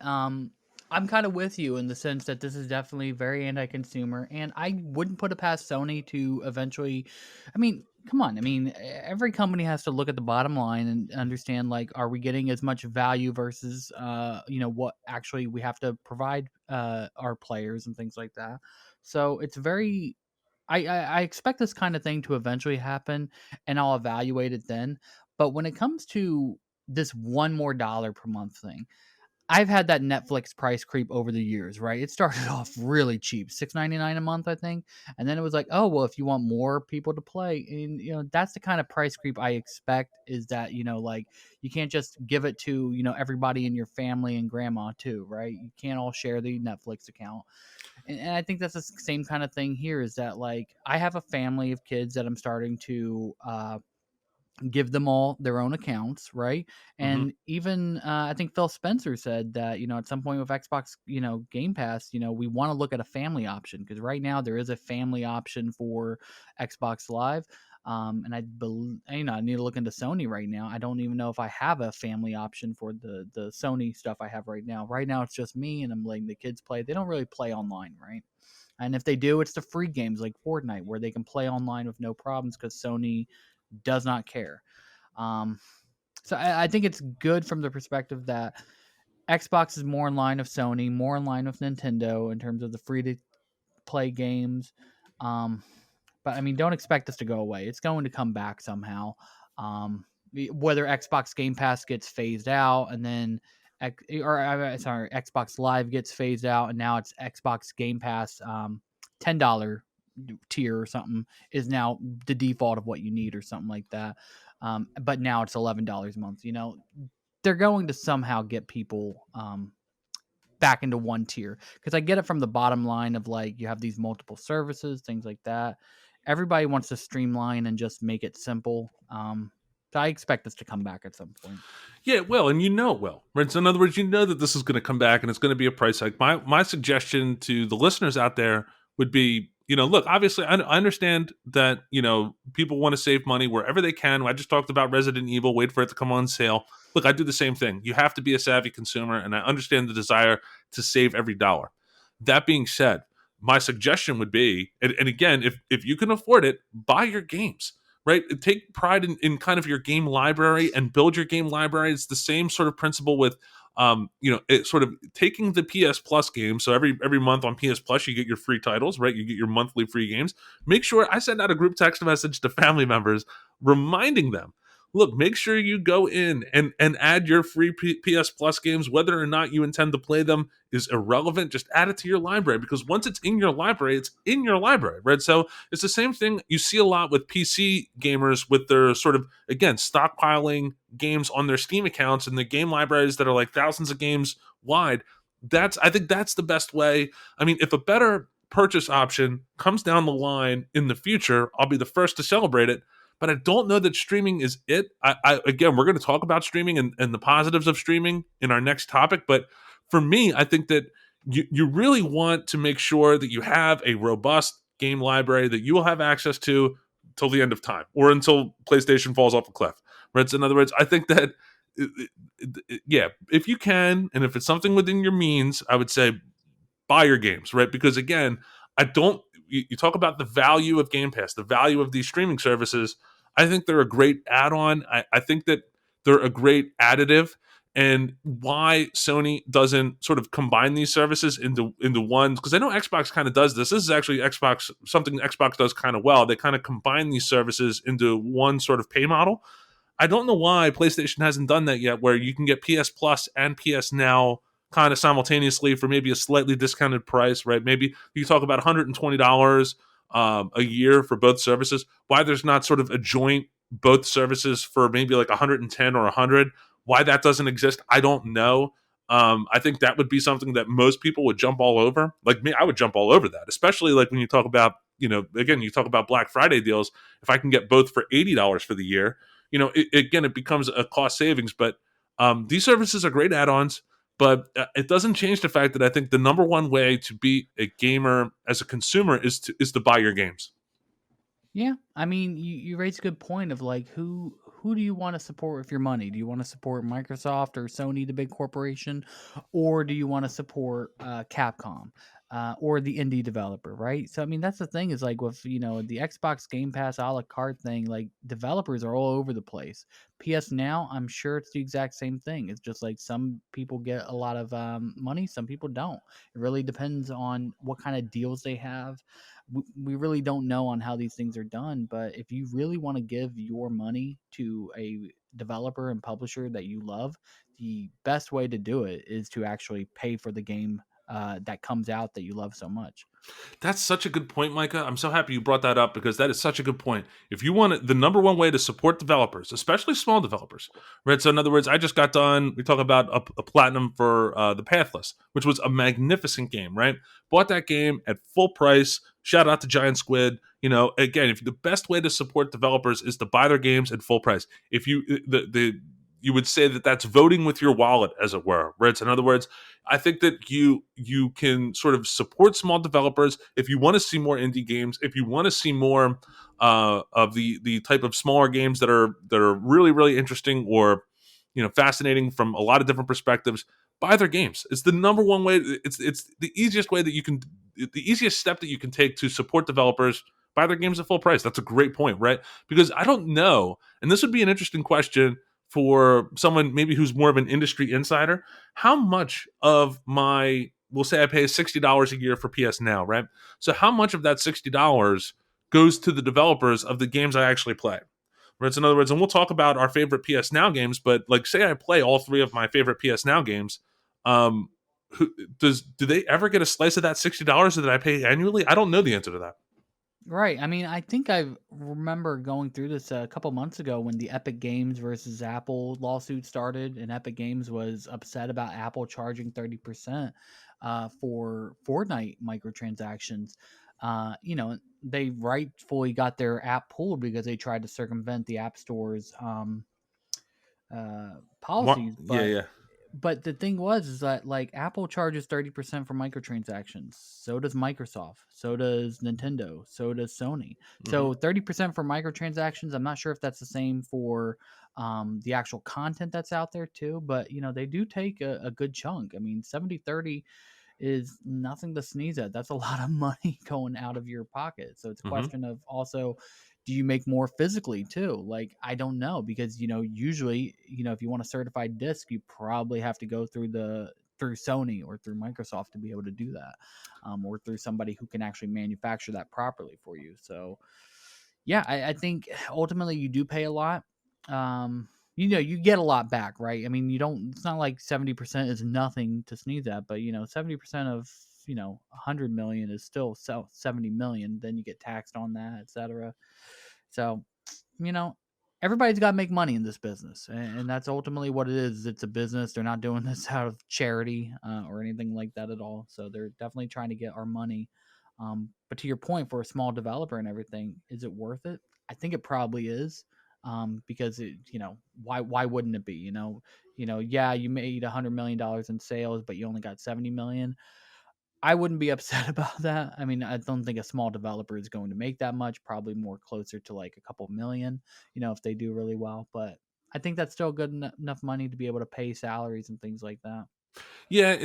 [SPEAKER 2] I'm kind of with you in the sense that this is definitely very anti-consumer, and I wouldn't put it past Sony to eventually. I mean, come on. I mean, every company has to look at the bottom line and understand, like, are we getting as much value versus, what actually we have to provide our players and things like that. So it's very. I expect this kind of thing to eventually happen, and I'll evaluate it then. But when it comes to this one more dollar per month thing, I've had that Netflix price creep over the years, right? It started off really cheap, $6.99 a month, I think, and then it was like, oh well, if you want more people to play, and that's the kind of price creep I expect. Is that like you can't just give it to everybody in your family and grandma too, right? You can't all share the Netflix account, and I think that's the same kind of thing here. Is that like I have a family of kids that I'm starting to give them all their own accounts, right?
[SPEAKER 1] Hmm.
[SPEAKER 2] And even I think Phil Spencer said that at some point with Xbox, Game Pass, we want to look at a family option because right now there is a family option for Xbox Live. And I believe I need to look into Sony right now. I don't even know if I have a family option for the Sony stuff I have right now. Right now it's just me and I'm letting the kids play. They don't really play online, right? And if they do, it's the free games like Fortnite where they can play online with no problems because Sony does not care. Um, so I think it's good from the perspective that Xbox is more in line with Sony, more in line with Nintendo in terms of the free to play games. Um, but I mean, don't expect this to go away. It's going to come back somehow. Um, whether Xbox Game Pass gets phased out and then, sorry, Xbox Live gets phased out and now it's Xbox Game Pass, $10 tier or something is now the default of what you need or something like that. But now it's $11 a month. They're going to somehow get people back into one tier because I get it from the bottom line of like you have these multiple services, things like that. Everybody wants to streamline and just make it simple. So I expect this to come back at some point.
[SPEAKER 1] Yeah, well, and it will, right? So in other words, that this is going to come back and it's going to be a price hike. My suggestion to the listeners out there would be, look, obviously, I understand that people want to save money wherever they can. I just talked about Resident Evil. Wait for it to come on sale. Look, I do the same thing. You have to be a savvy consumer, and I understand the desire to save every dollar. That being said, my suggestion would be, and again, if you can afford it, buy your games. Right, take pride in kind of your game library and build your game library. It's the same sort of principle with it sort of taking the PS Plus game. So every month on PS Plus, you get your free titles, right? You get your monthly free games. Make sure I send out a group text message to family members reminding them. Look, make sure you go in and add your free PS Plus games. Whether or not you intend to play them is irrelevant. Just add it to your library, because once it's in your library, it's in your library, right? So it's the same thing you see a lot with PC gamers with their sort of, again, stockpiling games on their Steam accounts and the game libraries that are like thousands of games wide. I think that's the best way. I mean, if a better purchase option comes down the line in the future, I'll be the first to celebrate it. But I don't know that streaming is it. Again, we're going to talk about streaming and the positives of streaming in our next topic. But for me, I think that you really want to make sure that you have a robust game library that you will have access to till the end of time, or until PlayStation falls off a cliff. Right. So in other words, I think that yeah, if you can, and if it's something within your means, I would say buy your games, right? Because again, I don't. You talk about the value of Game Pass, the value of these streaming services. I think they're a great add-on. I think that they're a great additive. And why Sony doesn't sort of combine these services into one? Because I know Xbox kind of does this. This is actually Xbox, something Xbox does kind of well. They kind of combine these services into one sort of pay model. I don't know why PlayStation hasn't done that yet, where you can get PS Plus and PS Now kind of simultaneously for maybe a slightly discounted price, right? Maybe you talk about $120 a year for both services. Why there's not sort of a joint both services for maybe like 110 or 100? Why that doesn't exist, I don't know. I think that would be something that most people would jump all over. Like me, I would jump all over that, especially like when you talk about, again, you talk about Black Friday deals. If I can get both for $80 for the year, again, it becomes a cost savings. But these services are great add-ons, but it doesn't change the fact that I think the number one way to be a gamer as a consumer is to buy your games.
[SPEAKER 2] Yeah, I mean, you raise a good point of like who do you want to support with your money? Do you want to support Microsoft or Sony, the big corporation, or do you want to support Capcom or the indie developer? Right. So I mean, that's the thing is like with the Xbox Game Pass a la carte thing, like developers are all over the place. PS Now, I'm sure it's the exact same thing. It's just like some people get a lot of money, some people don't. It really depends on what kind of deals they have. We really don't know on how these things are done, but if you really want to give your money to a developer and publisher that you love, the best way to do it is to actually pay for the game that comes out that you love so much.
[SPEAKER 1] That's such a good point, Micah. I'm so happy you brought that up, because that is such a good point. If you want the number one way to support developers, especially small developers, right? So, in other words, I just got done. We talk about a platinum for the Pathless, which was a magnificent game, right? Bought that game at full price. Shout out to Giant Squid. Again, if the best way to support developers is to buy their games at full price, if you you would say that that's voting with your wallet, as it were, right? So in other words, I think that you can sort of support small developers if you want to see more indie games, if you want to see more of the type of smaller games that are really really interesting, or fascinating from a lot of different perspectives. Buy their games. It's the number one way. It's the easiest way that you can, the easiest step that you can take to support developers. Buy their games at full price. That's a great point, right? Because I don't know, and this would be an interesting question for someone maybe who's more of an industry insider. How much of my, we'll say I pay $60 a year for PS Now, right? So how much of that $60 goes to the developers of the games I actually play? Right. So in other words, and we'll talk about our favorite PS Now games, but like say I play all three of my favorite PS Now games, um, do they ever get a slice of that $60 that I pay annually? I don't know the answer to that.
[SPEAKER 2] Right. I mean, I think I remember going through this a couple months ago when the Epic Games versus Apple lawsuit started, and Epic Games was upset about Apple charging 30% for Fortnite microtransactions. They rightfully got their app pulled because they tried to circumvent the App Store's
[SPEAKER 1] What?
[SPEAKER 2] policies,
[SPEAKER 1] Yeah, yeah.
[SPEAKER 2] But the thing was is that like Apple charges 30% for microtransactions. So does Microsoft. So does Nintendo. So does Sony.
[SPEAKER 1] Mhm,
[SPEAKER 2] So 30% for microtransactions. I'm not sure if that's the same for the actual content that's out there too. But they do take a good chunk. I mean, 70/30 is nothing to sneeze at. That's a lot of money going out of your pocket. So it's a
[SPEAKER 1] mhm,
[SPEAKER 2] question of also, do you make more physically too? Like, I don't know because usually, if you want a certified disc, you probably have to go through Sony or through Microsoft to be able to do that, or through somebody who can actually manufacture that properly for you. So yeah, I think ultimately you do pay a lot. You get a lot back, right? I mean, you don't. It's not like 70% is nothing to sneeze at, but 70% of 100 million is still 70 million. Then you get taxed on that, etc. So you know, everybody's got to make money in this business, and that's ultimately what it is. It's a business. They're not doing this out of charity or anything like that at all. So they're definitely trying to get our money. But to your point, for a small developer and everything, is it worth it? I think it probably is. Because why wouldn't it be? Yeah, you made $100 million in sales, but you only got 70 million. I wouldn't be upset about that. I mean, I don't think a small developer is going to make that much, probably more closer to like a couple million, if they do really well. But I think that's still good enough money to be able to pay salaries and things like that.
[SPEAKER 1] Yeah,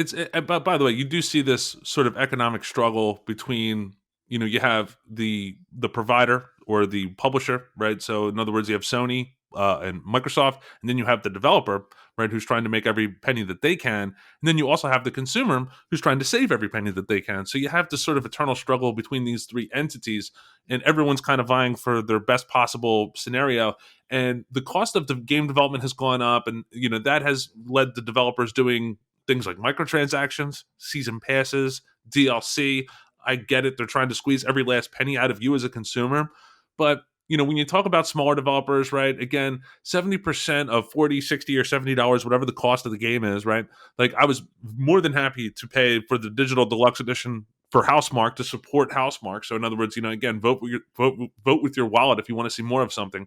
[SPEAKER 1] but by the way, you do see this sort of economic struggle between, you have the provider or the publisher, right? So in other words, you have Sony and Microsoft, and then you have the developer, right, who's trying to make every penny that they can, and then you also have the consumer who's trying to save every penny that they can. So you have this sort of eternal struggle between these three entities, and everyone's kind of vying for their best possible scenario. And the cost of the game development has gone up, and that has led to developers doing things like microtransactions, season passes, DLC. I get it. They're trying to squeeze every last penny out of you as a consumer. But, when you talk about smaller developers, right? Again, 70% of 40, 60, or $70, whatever the cost of the game is, right? Like, I was more than happy to pay for the digital deluxe edition for Housemark to support Housemark. So in other words, again, vote with your wallet if you want to see more of something.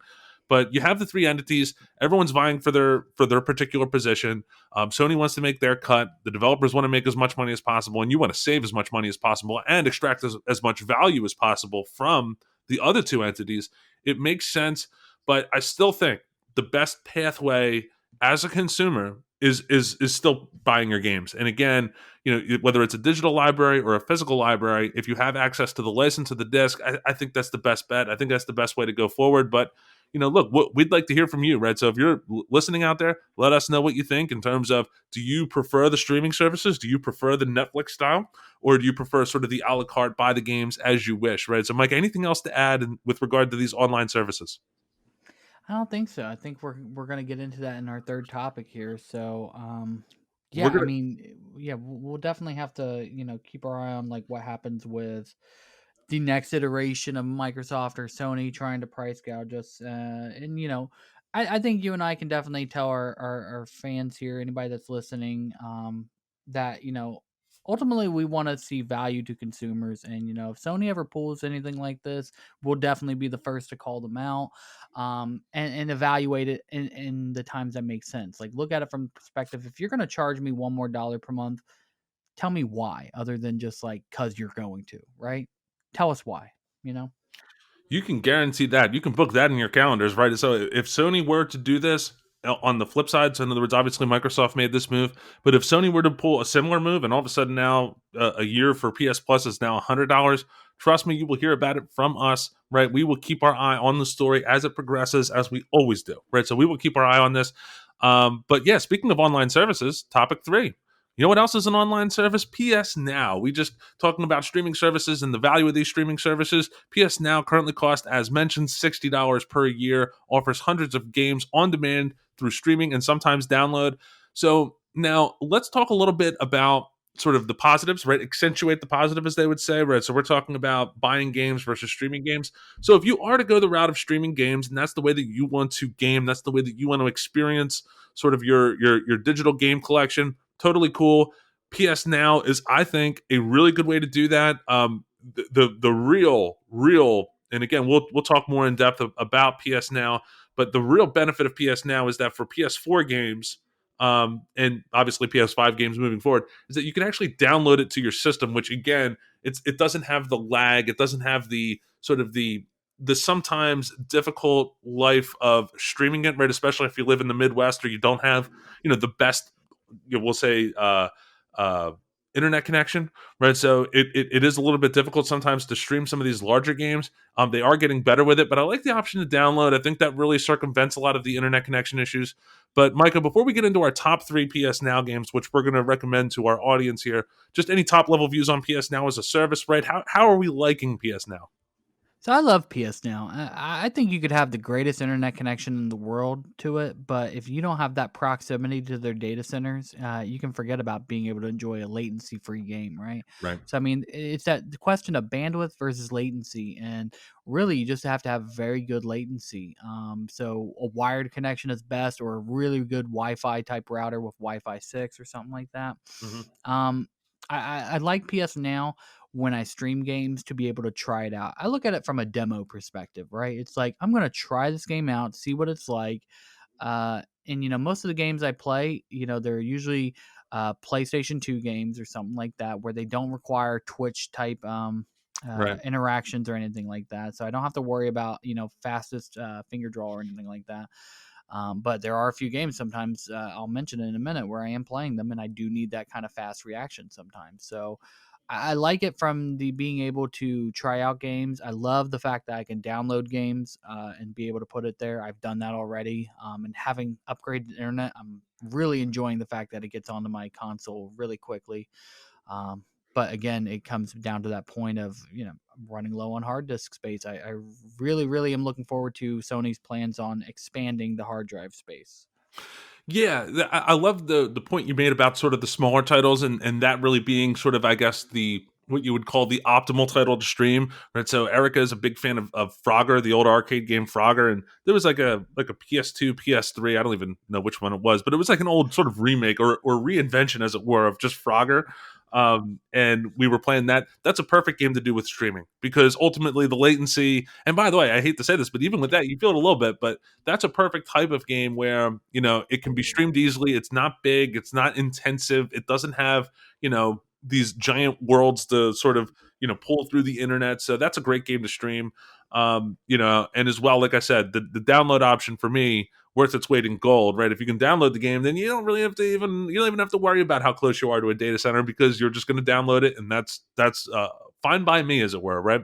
[SPEAKER 1] But you have the three entities. Everyone's vying for their particular position. Sony wants to make their cut. The developers want to make as much money as possible, and you want to save as much money as possible and extract as much value as possible from the other two entities. It makes sense, but I still think the best pathway as a consumer is still buying your games. And again, whether it's a digital library or a physical library, if you have access to the license of the disc, I think that's the best bet. I think that's the best way to go forward. But look, we'd like to hear from you, right? So if you're listening out there, let us know what you think in terms of, do you prefer the streaming services? Do you prefer the Netflix style? Or do you prefer sort of the a la carte, buy the games as you wish, right? So, Mike, anything else to add with regard to these online services?
[SPEAKER 2] I don't think so. I think we're gonna get into that in our third topic here. So,
[SPEAKER 1] We're
[SPEAKER 2] yeah, I
[SPEAKER 1] gonna
[SPEAKER 2] mean, yeah, we'll definitely have to keep our eye on like what happens with the next iteration of Microsoft or Sony trying to price gouge us. And I think you and I can definitely tell our fans here, anybody that's listening, that ultimately we want to see value to consumers. And if Sony ever pulls anything like this, we'll definitely be the first to call them out, and evaluate it in the times that make sense. Like, look at it from the perspective: if you're going to charge me one more dollar per month, tell me why, other than just like because you're going to, right? Tell us why, you know?
[SPEAKER 1] You can guarantee that. You can book that in your calendars, right? So if Sony were to do this on the flip side, so in other words, obviously Microsoft made this move, but if Sony were to pull a similar move and all of a sudden now a year for PS Plus is now $100, trust me, you will hear about it from us, right? We will keep our eye on the story as it progresses, as we always do, right? So we will keep our eye on this. But yeah, speaking of online services, topic three. You know what else is an online service? PS Now. We just talking about streaming services and the value of these streaming services. PS Now currently costs, as mentioned, $60 per year, offers hundreds of games on demand through streaming and sometimes download. So now let's talk a little bit about sort of the positives, right? Accentuate the positive, as they would say, right? So we're talking about buying games versus streaming games. So if you are to go the route of streaming games, and that's the way that you want to game, that's the way that you want to experience sort of your digital game collection, totally cool. PS Now is, I think, a really good way to do that. The real, and again, we'll talk more in depth about PS Now, but the real benefit of PS Now is that for PS4 games, and obviously PS5 games moving forward, is that you can actually download it to your system, which again, it doesn't have the lag, it doesn't have the sort of the sometimes difficult life of streaming it, right? Especially if you live in the Midwest or you don't have, the best, we'll say, uh, internet connection, right? So it is a little bit difficult sometimes to stream some of these larger games. They are getting better with it, but I like the option to download. I think that really circumvents a lot of the internet connection issues. But Micah, before we get into our top three PS Now games, which we're going to recommend to our audience here, just any top level views on PS Now as a service, right? How are we liking PS Now?
[SPEAKER 2] So I love PS Now. I think you could have the greatest internet connection in the world to it, but if you don't have that proximity to their data centers, you can forget about being able to enjoy a latency-free game, right?
[SPEAKER 1] Right.
[SPEAKER 2] So I mean, it's that the question of bandwidth versus latency, and really, you just have to have very good latency. So a wired connection is best, or a really good Wi-Fi type router with Wi-Fi 6 or something like that.
[SPEAKER 1] Hmm.
[SPEAKER 2] Um, I like PS Now when I stream games to be able to try it out. I look at it from a demo perspective, right? It's like I'm gonna try this game out, see what it's like. And most of the games I play, they're usually PlayStation 2 games or something like that, where they don't require Twitch type
[SPEAKER 1] Right.
[SPEAKER 2] interactions or anything like that. So I don't have to worry about fastest finger draw or anything like that. But there are a few games sometimes I'll mention it in a minute where I am playing them and I do need that kind of fast reaction sometimes. So I like it from the being able to try out games. I love the fact that I can download games and be able to put it there. I've done that already. And having upgraded internet, I'm really enjoying the fact that it gets onto my console really quickly. Um, but again, it comes down to that point of running low on hard disk space. I really, really am looking forward to Sony's plans on expanding the hard drive space.
[SPEAKER 1] Yeah, I love the point you made about sort of the smaller titles and that really being sort of, I guess, the what you would call the optimal title to stream, right? So Erica is a big fan of Frogger, the old arcade game Frogger, and there was like a PS2, PS3, I don't even know which one it was, but it was like an old sort of remake or reinvention, as it were, of just Frogger. And we were playing that. That's a perfect game to do with streaming because ultimately the latency. And by the way, I hate to say this, but even with that, you feel it a little bit. But that's a perfect type of game where it can be streamed easily. It's not big. It's not intensive. It doesn't have these giant worlds to sort of pull through the internet. So that's a great game to stream. And as well, like I said, the download option for me worth its weight in gold, right? If you can download the game, then you don't even have to worry about how close you are to a data center because you're just going to download it, and that's fine by me, as it were, right?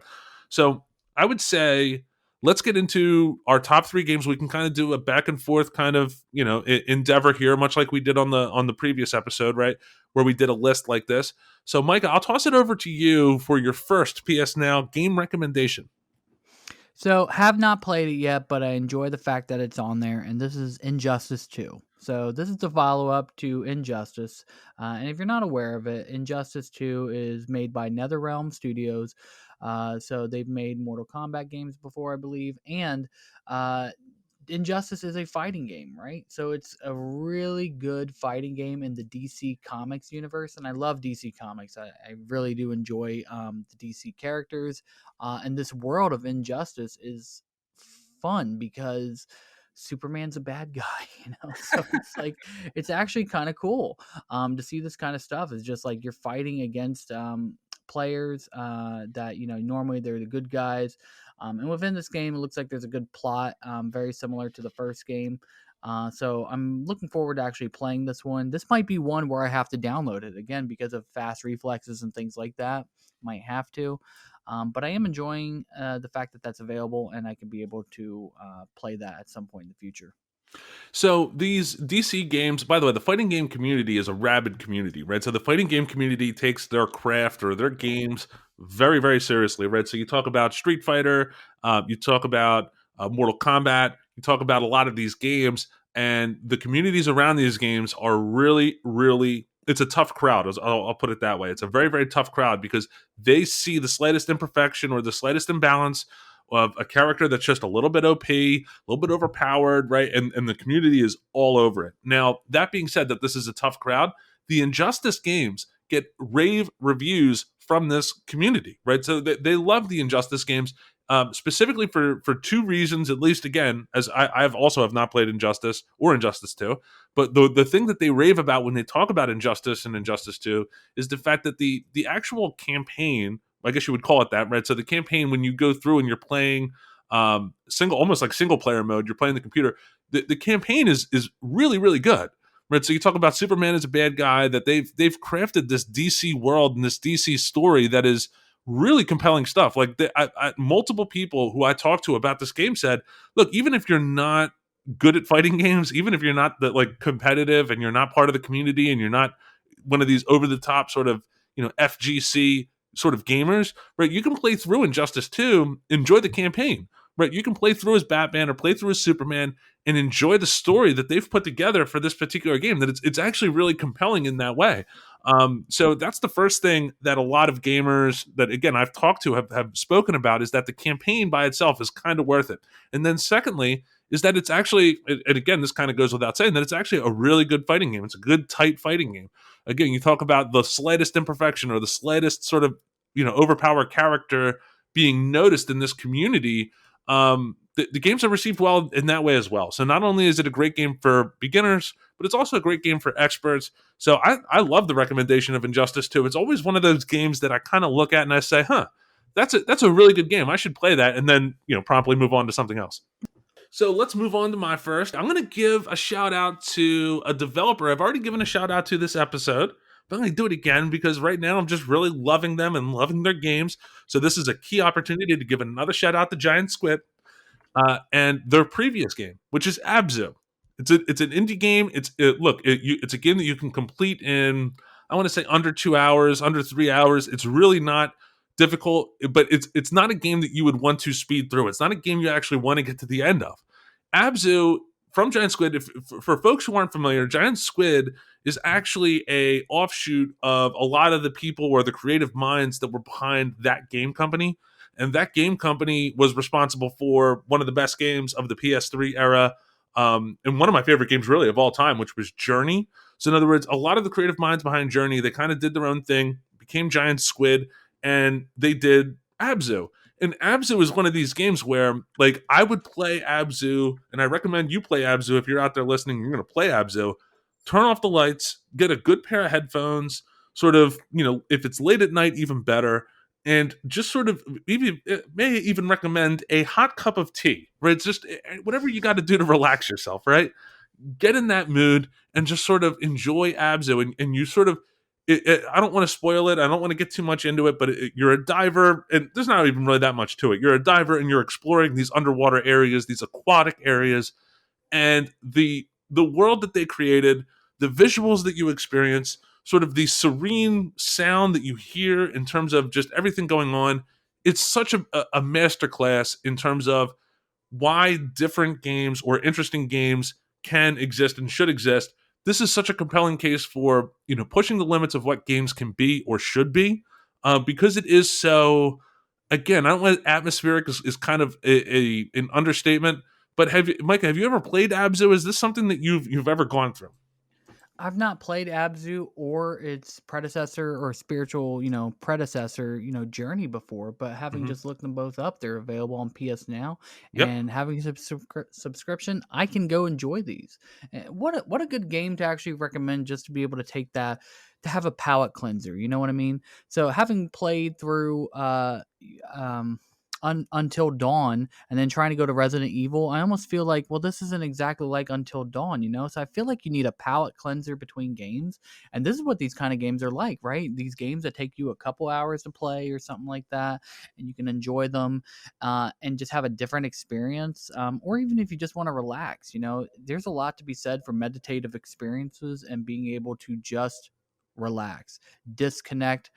[SPEAKER 1] So I would say let's get into our top three games. We can kind of do a back and forth kind of endeavor here, much like we did on the previous episode, right, where we did a list like this. So, Micah, I'll toss it over to you for your first PS Now game recommendation.
[SPEAKER 2] So, have not played it yet, but I enjoy the fact that it's on there, and this is Injustice 2. So, this is the follow up to Injustice. And if you're not aware of it, Injustice 2 is made by NetherRealm Studios. So, they've made Mortal Kombat games before, I believe, and uh, Injustice is a fighting game, right? So it's a really good fighting game in the DC Comics universe, and I love DC Comics. I really do enjoy the DC characters, and this world of Injustice is fun because Superman's a bad guy, So it's like it's actually kind of cool to see this kind of stuff. It's just like you're fighting against players that normally they're the good guys. And within this game, it looks like there's a good plot, very similar to the first game. So I'm looking forward to actually playing this one. This might be one where I have to download it again because of fast reflexes and things like that. Might have to. But I am enjoying the fact that that's available and I can be able to play that at some point in the future.
[SPEAKER 1] So these DC games, by the way, the fighting game community is a rabid community, right? So the fighting game community takes their craft or their games very, very seriously, right? So you talk about Street Fighter, you talk about Mortal Kombat, you talk about a lot of these games, and the communities around these games are really, really. It's a tough crowd. I'll put it that way. It's a very, very tough crowd because they see the slightest imperfection or the slightest imbalance of a character that's just a little bit OP, a little bit overpowered, right? And the community is all over it. Now, that being said, that this is a tough crowd, the Injustice games get rave reviews from this community, right? So they love the Injustice games, specifically for two reasons, at least. Again, as I've also have not played Injustice or Injustice 2, but the thing that they rave about when they talk about Injustice and Injustice 2 is the fact that the actual campaign, I guess you would call it that, right? So the campaign, when you go through and you're playing almost like single player mode, you're playing the computer. The campaign is really really good, right? So you talk about Superman as a bad guy, that they've crafted this DC world and this DC story that is really compelling stuff. Like multiple people who I talked to about this game said, look, even if you're not good at fighting games, even if you're not like competitive and you're not part of the community and you're not one of these over the top sort of FGC sort of gamers, right? You can play through Injustice 2, enjoy the campaign, right? You can play through as Batman or play through as Superman and enjoy the story that they've put together for this particular game. That it's actually really compelling in that way. So that's the first thing that a lot of gamers that, again, I've talked to have spoken about, is that the campaign by itself is kind of worth it. And then secondly, is that it's actually, and again, this kind of goes without saying, that it's actually a really good fighting game. It's a good, tight fighting game. Again, you talk about the slightest imperfection or the slightest sort of, overpowered character being noticed in this community. The games are received well in that way as well. So not only is it a great game for beginners, but it's also a great game for experts. So I love the recommendation of Injustice 2. It's always one of those games that I kind of look at and I say, huh, that's a really good game. I should play that, and then promptly move on to something else. So let's move on to my first. I'm going to give a shout out to a developer I've already given a shout out to this episode, but I'm going to do it again because right now I'm just really loving them and loving their games. So this is a key opportunity to give another shout out to Giant Squid and their previous game, which is Abzu. It's an indie game. It's a game that you can complete in, I want to say, under 2 hours, under 3 hours. It's really not difficult, but it's not a game that you would want to speed through. It's not a game you actually want to get to the end of. Abzu from Giant Squid. For folks who aren't familiar, Giant Squid is actually a offshoot of a lot of the people or the creative minds that were behind that game company. And that game company was responsible for one of the best games of the PS3 era, and one of my favorite games really of all time, which was Journey. So in other words, a lot of the creative minds behind Journey, they kind of did their own thing, became Giant Squid, and they did Abzu. And Abzu is one of these games where, like, I would play Abzu, and I recommend you play Abzu if you're out there listening. You're going to play Abzu. Turn off the lights, get a good pair of headphones. Sort of, if it's late at night, even better. And just sort of, may even recommend a hot cup of tea, right? It's just whatever you got to do to relax yourself, right? Get in that mood and just sort of enjoy Abzu, and you sort of, I don't want to spoil it. I don't want to get too much into it, but you're a diver, and there's not even really that much to it. You're a diver, and you're exploring these underwater areas, these aquatic areas, and the world that they created, the visuals that you experience, sort of the serene sound that you hear in terms of just everything going on. It's such a masterclass in terms of why different games or interesting games can exist and should exist. This is such a compelling case for pushing the limits of what games can be or should be, because it is so. Again, I don't know, atmospheric is kind of an understatement. But Micah, have you ever played Abzu? Is this something that you've ever gone through?
[SPEAKER 2] I've not played Abzu or its predecessor or spiritual, predecessor, Journey before, but having
[SPEAKER 1] Hmm.
[SPEAKER 2] just looked them both up, they're available on PS Now,
[SPEAKER 1] Yep.
[SPEAKER 2] and having a subscription, I can go enjoy these. What a good game to actually recommend, just to be able to take that, to have a palate cleanser. You know what I mean? So having played through um Until Dawn and then trying to go to Resident Evil, I almost feel like, well, this isn't exactly like Until Dawn, So I feel like you need a palate cleanser between games. And this is what these kind of games are like, right? These games that take you a couple hours to play or something like that, and you can enjoy them and just have a different experience. Or even if you just want to relax, there's a lot to be said for meditative experiences and being able to just relax, disconnect,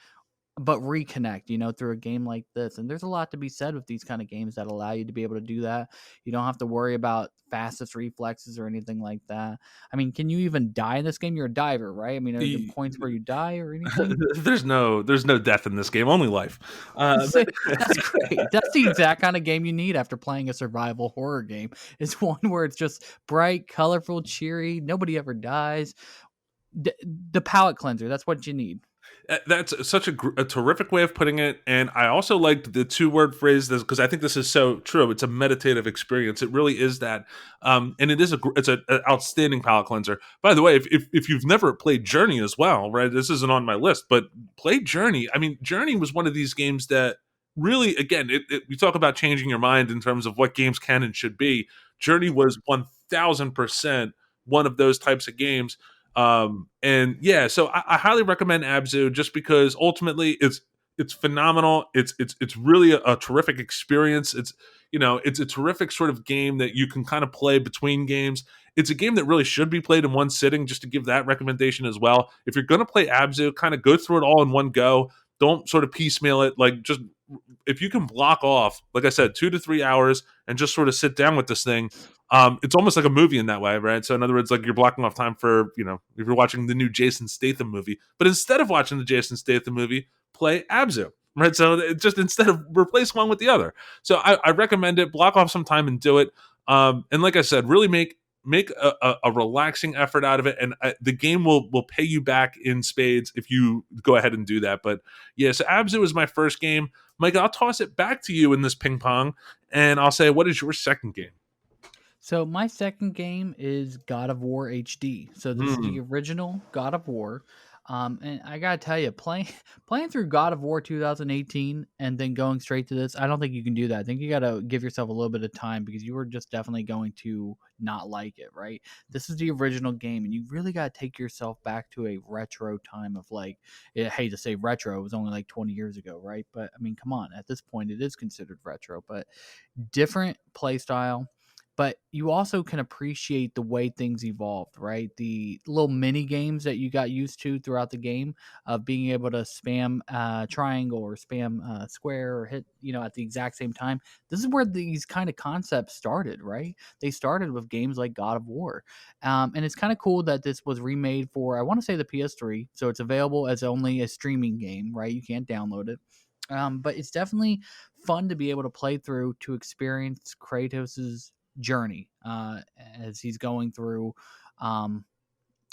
[SPEAKER 2] but reconnect, through a game like this. And there's a lot to be said with these kind of games that allow you to be able to do that. You don't have to worry about fastest reflexes or anything like that. I mean, can you even die in this game? You're a diver, right? I mean, are there
[SPEAKER 1] E-
[SPEAKER 2] points where you die or anything?
[SPEAKER 1] there's no death in this game, only life.
[SPEAKER 2] So,
[SPEAKER 1] But
[SPEAKER 2] that's great. That's the exact kind of game you need after playing a survival horror game. It's one where it's just bright, colorful, cheery. Nobody ever dies. D- the palate cleanser. That's what you need.
[SPEAKER 1] That's such a terrific way of putting it, and I also liked the two-word phrase this because I think this is so true. It's a meditative experience. It really is that, and it is an outstanding palate cleanser. By the way, if you've never played Journey as well, right? This isn't on my list, but play Journey. I mean, Journey was one of these games that really, again, we talk about changing your mind in terms of what games can and should be. Journey was 1,000% one of those types of games. And yeah, so I highly recommend Abzu just because ultimately it's phenomenal. It's really a terrific experience. It's a terrific sort of game that you can kind of play between games. It's a game that really should be played in one sitting, just to give that recommendation as well. If you're gonna play Abzu, kind of go through it all in one go. Don't sort of piecemeal it. Like, just if you can block off, like I said, 2 to 3 hours and just sort of sit down with this thing, it's almost like a movie in that way, right? So in other words, like, you're blocking off time for, if you're watching the new Jason Statham movie, but instead of watching the Jason Statham movie, play Abzu, right? So it just, instead of replace one with the other. So I recommend it. Block off some time and do it. And like I said, really make a relaxing effort out of it, and the game will pay you back in spades if you go ahead and do that. But yeah, so Abzu is my first game. Mike, I'll toss it back to you in this ping pong, and I'll say, what is your second game?
[SPEAKER 2] So my second game is God of War HD. So this is the
[SPEAKER 1] Hmm.
[SPEAKER 2] original God of War. And I gotta tell you, playing playing through God of War 2018 and then going straight to this, I don't think you can do that. I think you gotta give yourself a little bit of time because you are just definitely going to not like it, right? This is the original game, and you really gotta take yourself back to a retro time of like, I hate to say retro, it was only like 20 years ago, right? But I mean, come on, at this point, it is considered retro, but different play style, but you also can appreciate the way things evolved, right? The little mini games that you got used to throughout the game of being able to spam triangle or spam square or hit, at the exact same time. This is where these kind of concepts started, right? They started with games like God of War. And it's kind of cool that this was remade for, I want to say, the PS3. So it's available as only a streaming game, right? You can't download it. But it's definitely fun to be able to play through to experience Kratos's journey as he's going through um,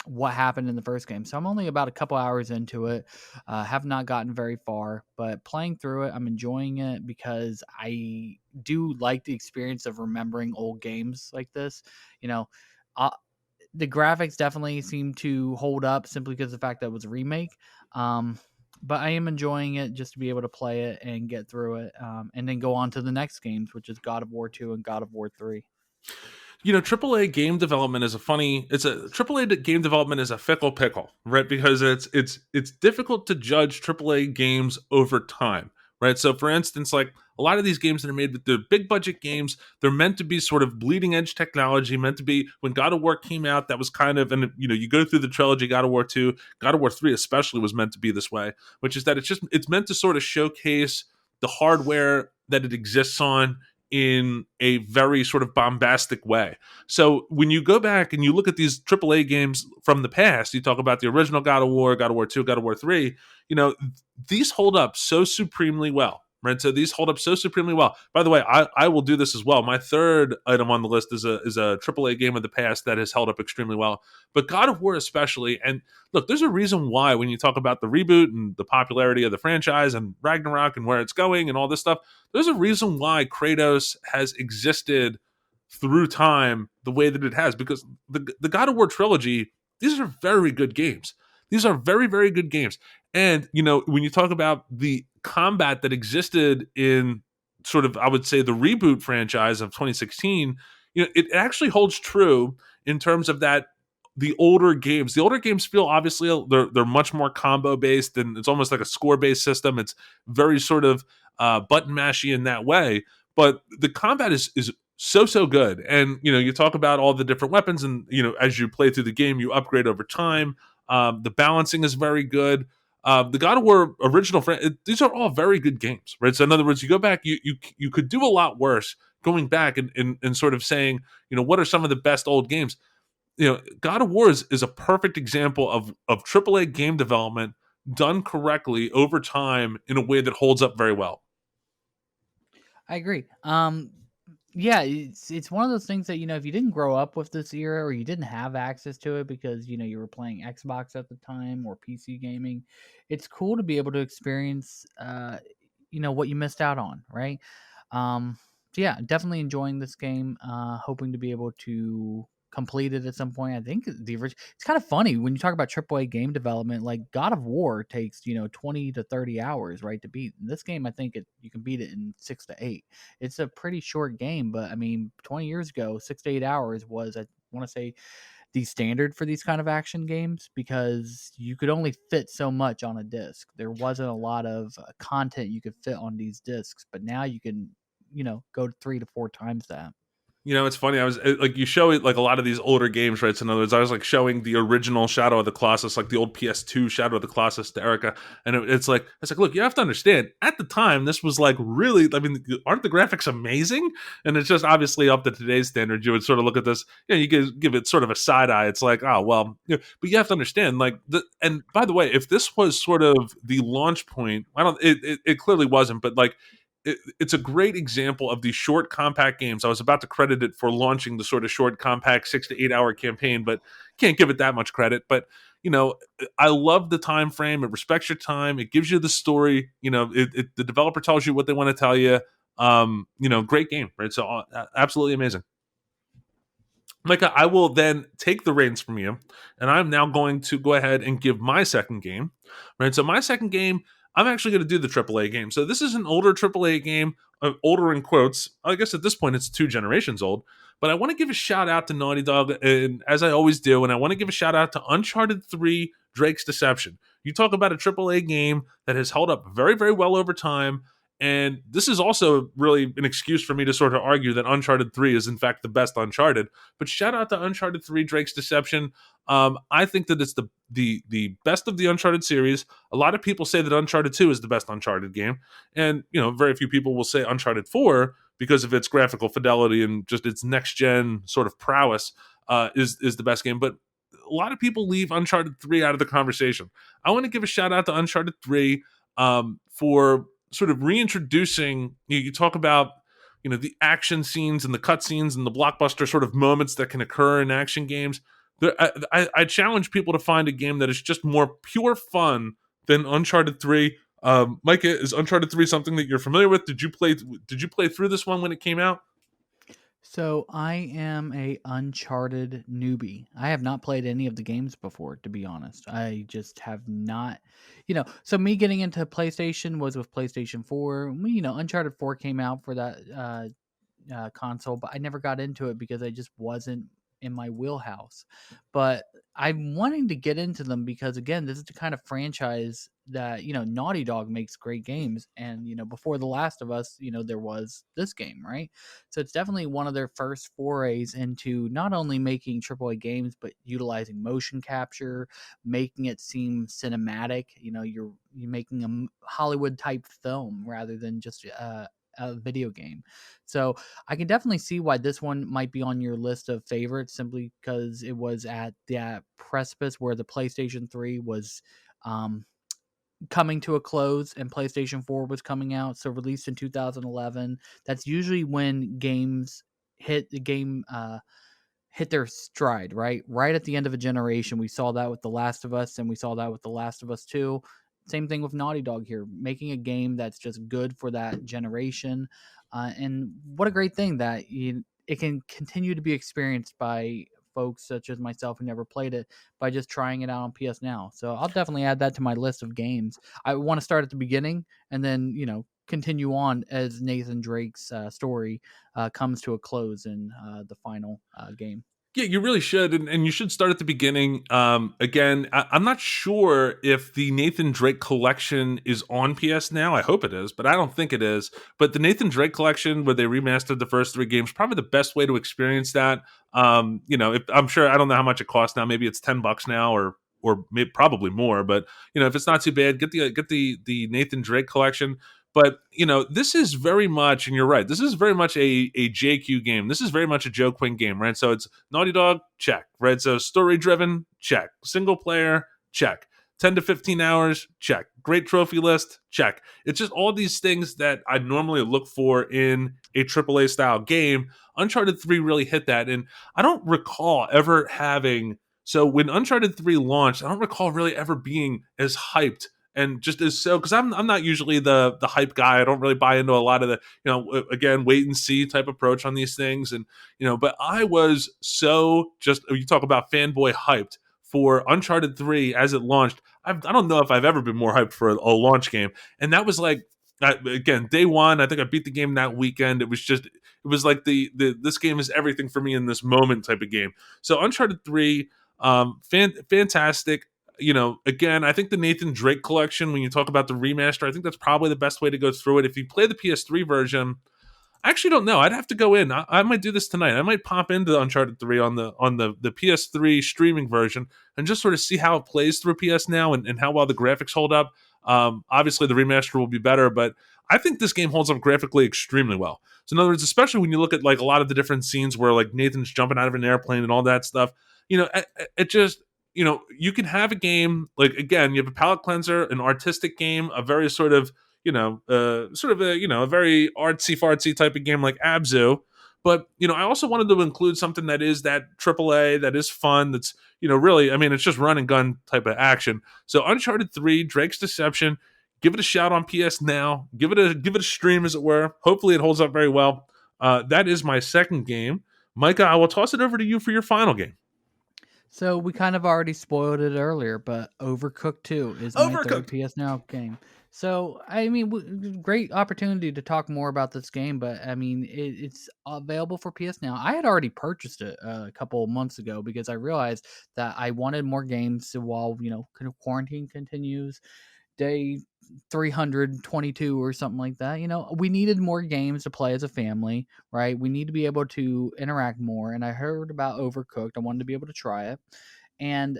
[SPEAKER 2] what happened in the first game. So I'm only about a couple hours into it. Have not gotten very far, but playing through it, I'm enjoying it because I do like the experience of remembering old games like this. You know, uh, the graphics definitely seem to hold up simply because of the fact that it was a remake. Um, but I am enjoying it just to be able to play it and get through it, and then go on to the next games, which is God of War 2 and God of War 3.
[SPEAKER 1] AAA game development is AAA game development is a fickle pickle, right? Because it's difficult to judge AAA games over time, right? So for instance, like, a lot of these games that are made with the big budget games, they're meant to be sort of bleeding edge technology, meant to be. When God of War came out, that was kind of, and you go through the trilogy, God of War 2, God of War 3 especially was meant to be this way, which is that it's meant to sort of showcase the hardware that it exists on in a very sort of bombastic way. So when you go back and you look at these AAA games from the past, you talk about the original God of War, God of War 2, God of War 3, these hold up so supremely well. Right, so these hold up so supremely well. By the way, I will do this as well. My third item on the list is a AAA game of the past that has held up extremely well, but God of War especially. And look, there's a reason why when you talk about the reboot and the popularity of the franchise and Ragnarok and where it's going and all this stuff, there's a reason why Kratos has existed through time the way that it has, because the God of War trilogy, these are very good games. These are very, very good games. And when you talk about the combat that existed in sort of, I would say, the reboot franchise of 2016, it actually holds true in terms of that. The older games feel, obviously, they're much more combo based, and it's almost like a score based system. It's very sort of button mashy in that way, but the combat is so good. And you talk about all the different weapons, and as you play through the game, you upgrade over time. The balancing is very good. The God of War original these are all very good games, right? So in other words, you go back, you could do a lot worse going back and sort of saying, what are some of the best old games. God of War is a perfect example of AAA game development done correctly over time in a way that holds up very well.
[SPEAKER 2] I agree. Yeah, it's one of those things that, if you didn't grow up with this era or you didn't have access to it because, you were playing Xbox at the time or PC gaming, it's cool to be able to experience what you missed out on, right? So yeah, definitely enjoying this game, hoping to be able to complete it at some point. I think it's kind of funny when you talk about AAA game development, like God of War takes, 20 to 30 hours, right, to beat. In this game, I think you can beat it in 6 to 8. It's a pretty short game, but I mean, 20 years ago, 6 to 8 hours was, I want to say, the standard for these kind of action games because you could only fit so much on a disc. There wasn't a lot of content you could fit on these discs, but now you can, go 3 to 4 times that.
[SPEAKER 1] It's funny. I was like, you show it like a lot of these older games, right? So in other words, I was like showing the original Shadow of the Colossus, like the old PS2 Shadow of the Colossus to Erica, and it's like, look, you have to understand. At the time, this was like really. I mean, aren't the graphics amazing? And it's just obviously up to today's standards. You would sort of look at this, you give it sort of a side eye. It's like, oh well, but you have to understand, like, and by the way, if this was sort of the launch point, I don't. It clearly wasn't, but like it's a great example of these short compact games. I was about to credit it for launching the sort of short compact 6 to 8 hour campaign, but can't give it that much credit. But you know, I love the time frame. It respects your time. It gives you the story. The developer tells you what they want to tell you. Great game, right? So absolutely amazing. Micah, I will then take the reins from you, and I'm now going to go ahead and give my second game. Right, so my second game, I'm actually going to do the AAA game. So this is an older AAA game, older in quotes. I guess at this point it's 2 generations old. But I want to give a shout out to Naughty Dog, and as I always do, and I want to give a shout out to Uncharted 3: Drake's Deception. You talk about a AAA game that has held up very, very well over time. And this is also really an excuse for me to sort of argue that Uncharted 3 is, in fact, the best Uncharted. But shout out to Uncharted 3: Drake's Deception. I think that it's the best of the Uncharted series. A lot of people say that Uncharted 2 is the best Uncharted game, and very few people will say Uncharted 4 because of its graphical fidelity and just its next gen sort of prowess is the best game. But a lot of people leave Uncharted 3 out of the conversation. I want to give a shout out to Uncharted 3 for sort of reintroducing. You talk about the action scenes and the cutscenes and the blockbuster sort of moments that can occur in action games. I challenge people to find a game that is just more pure fun than Uncharted 3. Micah, is Uncharted 3 something that you're familiar with? Did you play through this one when it came out?
[SPEAKER 2] So I am a Uncharted newbie. I have not played any of the games before, to be honest. I just have not, So me getting into PlayStation was with PlayStation 4. Uncharted 4 came out for that console, but I never got into it because I just wasn't in my wheelhouse. But I'm wanting to get into them because, again, this is the kind of franchise that Naughty Dog makes great games, and before The Last of Us, there was this game, right? So it's definitely one of their first forays into not only making AAA games but utilizing motion capture, making it seem cinematic. You're making a Hollywood type film rather than just a video game. So I can definitely see why this one might be on your list of favorites simply because it was at that precipice where the PlayStation 3 was um, coming to a close and PlayStation 4 was coming out. So released in 2011. That's usually when games hit the game hit their stride, right? Right at the end of a generation. We saw that with The Last of Us and we saw that with The Last of Us 2. Same thing with Naughty Dog here, making a game that's just good for that generation. And what a great thing that it can continue to be experienced by folks such as myself who never played it by just trying it out on PS Now. So I'll definitely add that to my list of games. I want to start at the beginning and then, continue on as Nathan Drake's story comes to a close in the final game.
[SPEAKER 1] Yeah, you really should, and you should start at the beginning. Again, I'm not sure if the Nathan Drake collection is on PS Now. I hope it is, but I don't think it is. But the Nathan Drake collection, where they remastered the first 3 games, probably the best way to experience that. I'm sure, I don't know how much it costs now. Maybe it's $10 now, or maybe, probably more. But if it's not too bad, get the Nathan Drake collection. But this is very much, and you're right, this is very much a JQ game. This is very much a Joe Quinn game, right? So it's Naughty Dog, check, right? So story driven, check. Single player, check. 10 to 15 hours, check. Great trophy list, check. It's just all these things that I normally look for in a AAA style game. Uncharted 3 really hit that. And I don't recall ever having. So when Uncharted 3 launched, I don't recall really ever being as hyped and just as so, because I'm not usually the hype guy. I don't really buy into a lot of the, again, wait and see type approach on these things. And but I was so, just, you talk about fanboy hyped for Uncharted 3 as it launched. I don't know if I've ever been more hyped for a launch game. And that was like, again, day one. I think I beat the game that weekend. It was like the this game is everything for me in this moment type of game. So Uncharted 3, fantastic. Again, I think the Nathan Drake collection, when you talk about the remaster, I think that's probably the best way to go through it. If you play the PS3 version, I actually don't know. I'd have to go in. I might do this tonight. I might pop into Uncharted 3 on the PS3 streaming version and just sort of see how it plays through PS Now, and how well the graphics hold up. Obviously, the remaster will be better, but I think this game holds up graphically extremely well. So, in other words, especially when you look at like a lot of the different scenes where like Nathan's jumping out of an airplane and all that stuff, it just, you can have a game like, again, you have a palate cleanser, an artistic game, a very sort of, sort of a, a very artsy fartsy type of game like Abzu. But I also wanted to include something that is that AAA, that is fun, that's really, I mean, it's just run and gun type of action. So Uncharted 3, Drake's Deception, give it a shout on PS Now, give it a stream, as it were. Hopefully, it holds up very well. That is my second game. Micah, I will toss it over to you for your final game.
[SPEAKER 2] So we kind of already spoiled it earlier, but Overcooked 2 is my third
[SPEAKER 1] Overcooked.
[SPEAKER 2] PS Now game. So I mean, great opportunity to talk more about this game, but I mean, it's available for PS Now. I had already purchased it a couple of months ago because I realized that I wanted more games while kind of quarantine continues. Day 322 or something like that. We needed more games to play as a family, right? We need to be able to interact more. And I heard about Overcooked. I wanted to be able to try it. And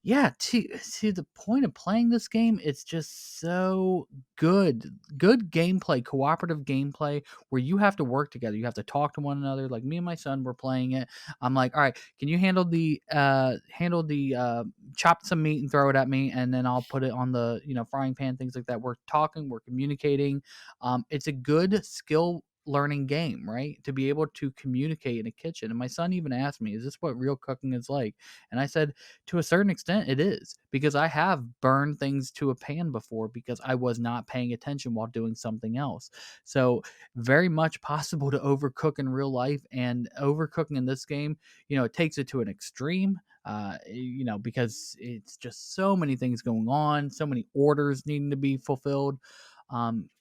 [SPEAKER 2] yeah, to the point of playing this game, it's just so good gameplay, cooperative gameplay, where you have to work together, you have to talk to one another. Like me and my son were playing it. I'm like, all right, can you handle the chop some meat and throw it at me, and then I'll put it on the frying pan, things like that. We're talking, we're communicating. It's a good skill learning game, right? To be able to communicate in a kitchen. And my son even asked me, is this what real cooking is like? And I said, to a certain extent, it is, because I have burned things to a pan before because I was not paying attention while doing something else. So, very much possible to overcook in real life, and overcooking in this game, it takes it to an extreme. Because it's just so many things going on, so many orders needing to be fulfilled. Um,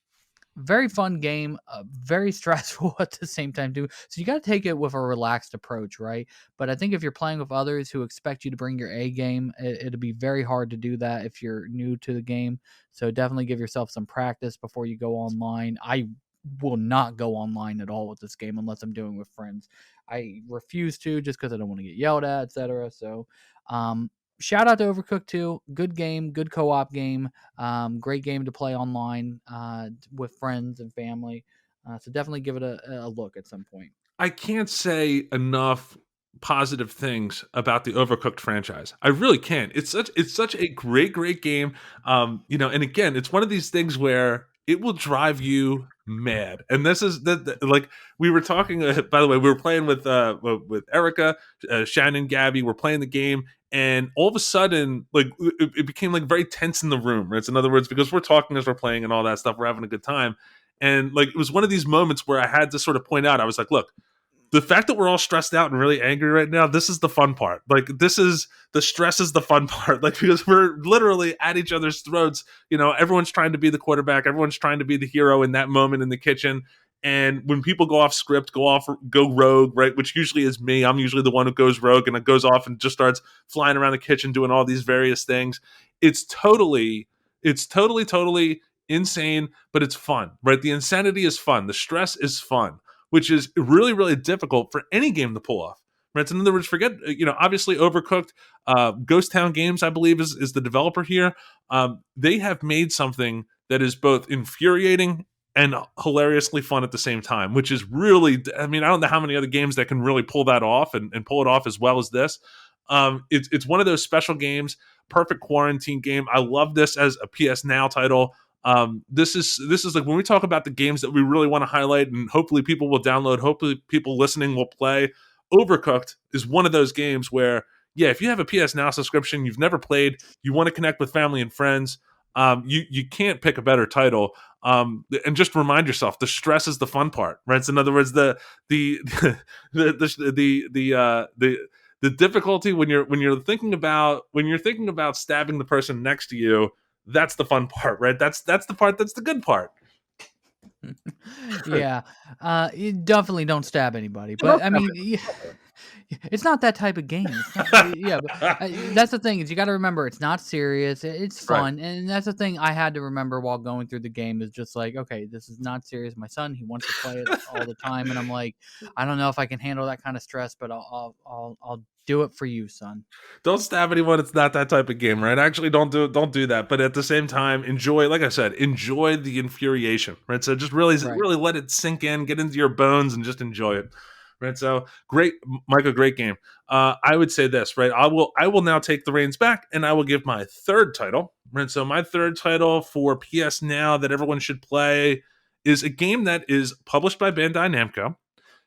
[SPEAKER 2] Very fun game, very stressful at the same time too. So you got to take it with a relaxed approach, right? But I think if you're playing with others who expect you to bring your A game, it'll be very hard to do that if you're new to the game. So definitely give yourself some practice before you go online. I will not go online at all with this game unless I'm doing with friends. I refuse to, just because I don't want to get yelled at, etc. So, um, shout out to Overcooked 2. Good game, good co-op game. Great game to play online with friends and family. So definitely give it a look at some point.
[SPEAKER 1] I can't say enough positive things about the Overcooked franchise. I really can't. It's such a great game. And again, it's one of these things where it will drive you mad. And this is like we were talking. By the way, we were playing with Erica, Shannon, Gabby. We're playing the game, and all of a sudden, like it became like very tense in the room. Right? So in other words, because we're talking as we're playing and all that stuff, we're having a good time. And like it was one of these moments where I had to sort of point out. I was like, "Look, the fact that we're all stressed out and really angry right now, this is the fun part. Like, this is the stress is the fun part. Like, because we're literally at each other's throats. Everyone's trying to be the quarterback, everyone's trying to be the hero in that moment in the kitchen. And when people go off script, go rogue, right? Which usually is me. I'm usually the one who goes rogue and it goes off and just starts flying around the kitchen doing all these various things. It's totally insane, but it's fun, right? The insanity is fun. The stress is fun, which is really, really difficult for any game to pull off. Right. So in other words, forget, obviously Overcooked, Ghost Town Games, I believe is the developer here. They have made something that is both infuriating and hilariously fun at the same time, which is really, I mean, I don't know how many other games that can really pull that off and pull it off as well as this. It's one of those special games, perfect quarantine game. I love this as a PS Now title. This is like when we talk about the games that we really want to highlight, and hopefully people will download. Hopefully people listening will play. Overcooked is one of those games where, yeah, if you have a PS Now subscription, you've never played, you want to connect with family and friends, you can't pick a better title. And just remind yourself, the stress is the fun part, right? So in other words, the the difficulty when you're thinking about stabbing the person next to you, that's the fun part, right? That's the part that's the good part.
[SPEAKER 2] Yeah, you definitely don't stab anybody,
[SPEAKER 1] Well,
[SPEAKER 2] but I mean, it's not that type of game. It's not, yeah, but that's the thing is you got to remember it's not serious. It's
[SPEAKER 1] right.
[SPEAKER 2] fun, and that's the thing I had to remember while going through the game is just like, okay, this is not serious. My son, he wants to play it all the time, and I'm like, I don't know if I can handle that kind of stress, but I'll do it for you, son.
[SPEAKER 1] Don't stab anyone. It's not that type of game, right? Actually, don't do that. But at the same time, enjoy. Like I said, enjoy the infuriation, right? So just
[SPEAKER 2] Right.
[SPEAKER 1] really let it sink in, get into your bones, and just enjoy it, right? So great, Michael, great game. I would say this, right? I will now take the reins back, and I will give my third title, right? So my third title for PS Now that everyone should play is a game that is published by Bandai Namco.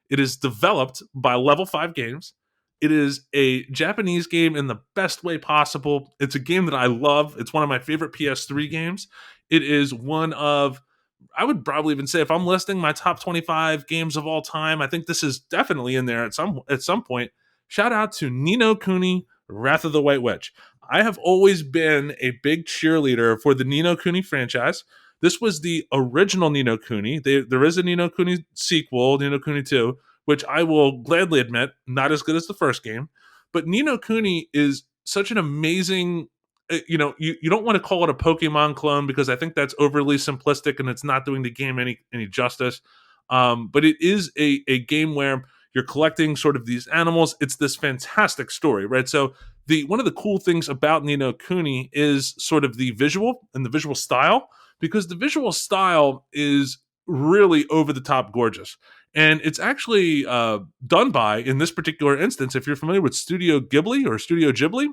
[SPEAKER 1] It is developed by Level 5 Games. It is a Japanese game in the best way possible. It's a game that I love. It's one of my favorite PS3 games. It is one of, I would probably even say, if I'm listing my top 25 games of all time, I think this is definitely in there at some point. Shout out to Nino Kuni, Wrath of the White Witch. I have always been a big cheerleader for the Nino Kuni franchise. This was the original Nino Kuni. There is a Nino Kuni sequel, Nino Kuni 2, which I will gladly admit, not as good as the first game. But Nino Kuni is such an amazing, you don't want to call it a Pokemon clone because I think that's overly simplistic and it's not doing the game any justice. But it is a game where you're collecting sort of these animals. It's this fantastic story, right? So the one of the cool things about Nino Kuni is sort of the visual and the visual style, because the visual style is really over the top gorgeous. And it's actually done by, in this particular instance, if you're familiar with Studio Ghibli or Studio Ghibli,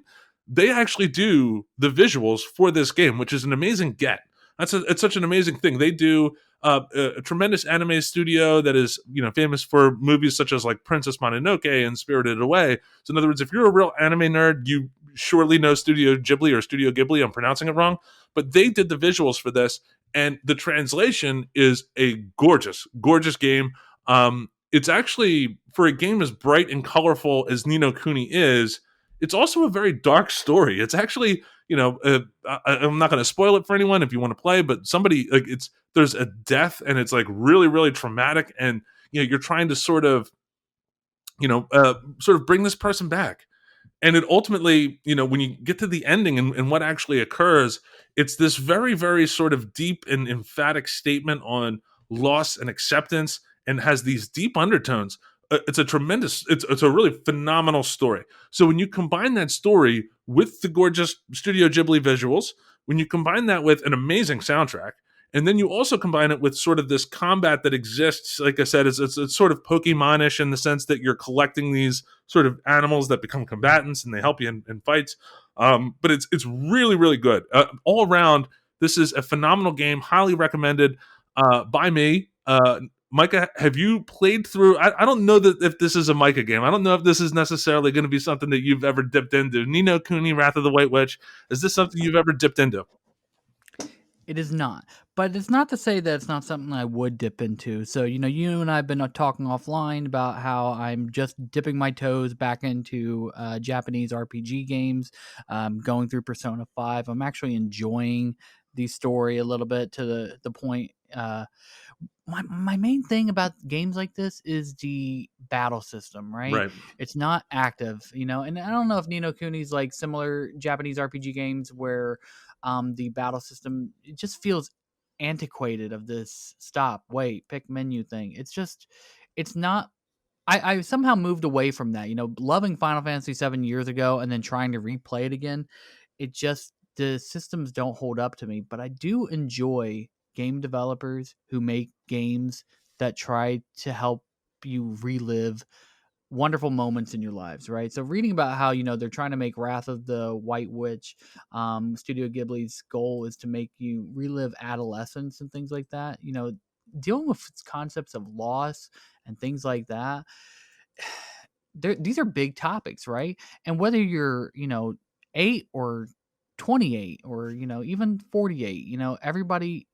[SPEAKER 1] they actually do the visuals for this game, which is an amazing get. It's such an amazing thing. They do a tremendous anime studio that is famous for movies such as like Princess Mononoke and Spirited Away. So in other words, if you're a real anime nerd, you surely know Studio Ghibli or Studio Ghibli. I'm pronouncing it wrong, but they did the visuals for this, and the translation is a gorgeous game. It's actually, for a game as bright and colorful as Nino Kuni is, it's also a very dark story. It's actually, I'm not going to spoil it for anyone if you want to play, but somebody like there's a death and it's like really really traumatic, and you're trying to sort of bring this person back. And it ultimately, when you get to the ending and what actually occurs, it's this very very sort of deep and emphatic statement on loss and acceptance, and has these deep undertones. It's a really phenomenal story. So when you combine that story with the gorgeous Studio Ghibli visuals, when you combine that with an amazing soundtrack, and then you also combine it with sort of this combat that exists, like I said, it's sort of Pokemon-ish in the sense that you're collecting these sort of animals that become combatants and they help you in fights. But it's really really good all around. This is a phenomenal game, highly recommended by me. Micah, have you played through? I don't know that if this is a Micah game. I don't know if this is necessarily going to be something that you've ever dipped into. Nino Kuni, Wrath of the White Witch. Is this something you've ever dipped into?
[SPEAKER 2] It is not, but it's not to say that it's not something I would dip into. So, you and I have been talking offline about how I'm just dipping my toes back into Japanese RPG games, going through Persona 5. I'm actually enjoying the story a little bit to the point. My main thing about games like this is the battle system, right?
[SPEAKER 1] Right.
[SPEAKER 2] It's not active, and I don't know if Nino Kuni's like similar Japanese RPG games where the battle system, it just feels antiquated of this stop, wait, pick menu thing. It's not. I somehow moved away from that, loving Final Fantasy 7 years ago and then trying to replay it again. It just, the systems don't hold up to me, but I do enjoy game developers who make games that try to help you relive wonderful moments in your lives, right? So reading about how, they're trying to make Wrath of the White Witch, Studio Ghibli's goal is to make you relive adolescence and things like that. Dealing with concepts of loss and things like that, these are big topics, right? And whether you're, 8 or 28 or, even 48, everybody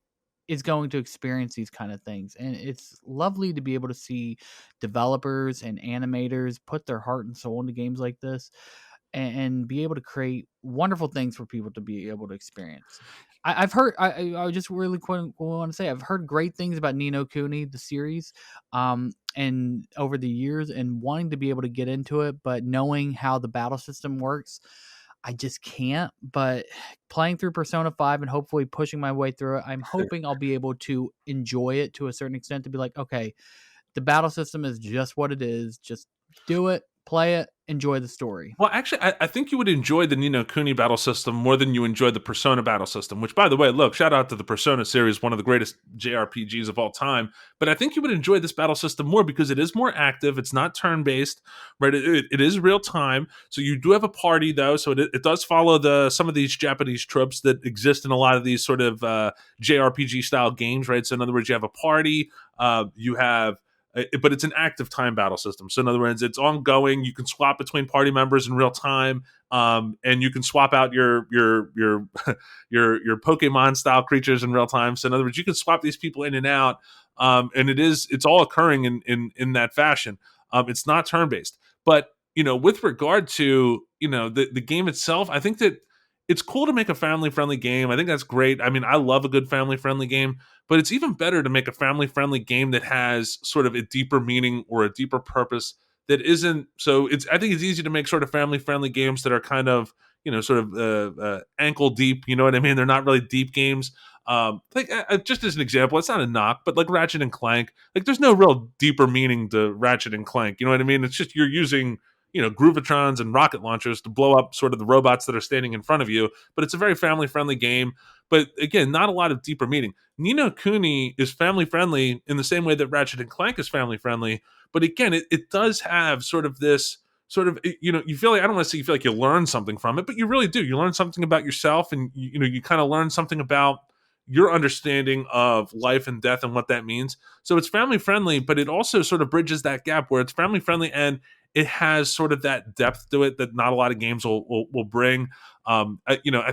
[SPEAKER 2] is going to experience these kind of things. And it's lovely to be able to see developers and animators put their heart and soul into games like this, and be able to create wonderful things for people to be able to experience. I've heard. I just really want to say I've heard great things about Nino Kuni, the series, and over the years, and wanting to be able to get into it, but knowing how the battle system works, I just can't. But playing through Persona 5 and hopefully pushing my way through it, I'm hoping I'll be able to enjoy it to a certain extent, to be like, okay, the battle system is just what it is. Just do it, play it, enjoy the story.
[SPEAKER 1] Well, actually, I think you would enjoy the Nino Kuni battle system more than you enjoy the Persona battle system, which, by the way, look, shout out to the Persona series, one of the greatest JRPGs of all time. But I think you would enjoy this battle system more because it is more active. It's not turn based, right? It is real time. So you do have a party, though. So it does follow some of these Japanese tropes that exist in a lot of these sort of JRPG style games, right? So, in other words, you have a party, you have but it's an active time battle system. So in other words, it's ongoing. You can swap between party members in real time, and you can swap out your your Pokemon style creatures in real time. So in other words, you can swap these people in and out, and it's all occurring in that fashion. It's not turn based, but with regard to the game itself, I think that it's cool to make a family friendly game. I think that's great. I mean, I love a good family friendly game, but it's even better to make a family friendly game that has sort of a deeper meaning or a deeper purpose that isn't so it's I think it's easy to make sort of family friendly games that are kind of sort of ankle deep, you know what I mean? They're not really deep games. Like just as an example, it's not a knock, but like Ratchet and Clank, like there's no real deeper meaning to Ratchet and Clank, you know what I mean? It's just you're using groovatrons and rocket launchers to blow up sort of the robots that are standing in front of you, but it's a very family friendly game. But again, not a lot of deeper meaning. Nino Kuni is family friendly in the same way that Ratchet and Clank is family friendly. But again, it does have sort of this sort of you feel like, I don't want to say you feel like you learn something from it, but you really do. You learn something about yourself, and you kind of learn something about your understanding of life and death and what that means. So it's family friendly, but it also sort of bridges that gap where it's family friendly and it has sort of that depth to it that not a lot of games will bring. I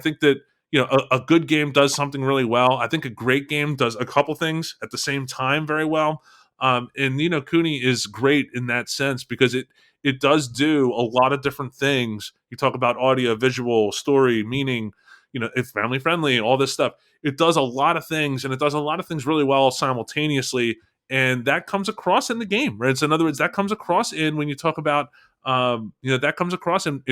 [SPEAKER 1] think that a good game does something really well. I think a great game does a couple things at the same time very well. And Nino Kuni is great in that sense because it does do a lot of different things. You talk about audio, visual, story, meaning, it's family friendly, all this stuff. It does a lot of things, and it does a lot of things really well simultaneously. And that comes across in the game, right? So in other words, that comes across in when you talk about, that comes across in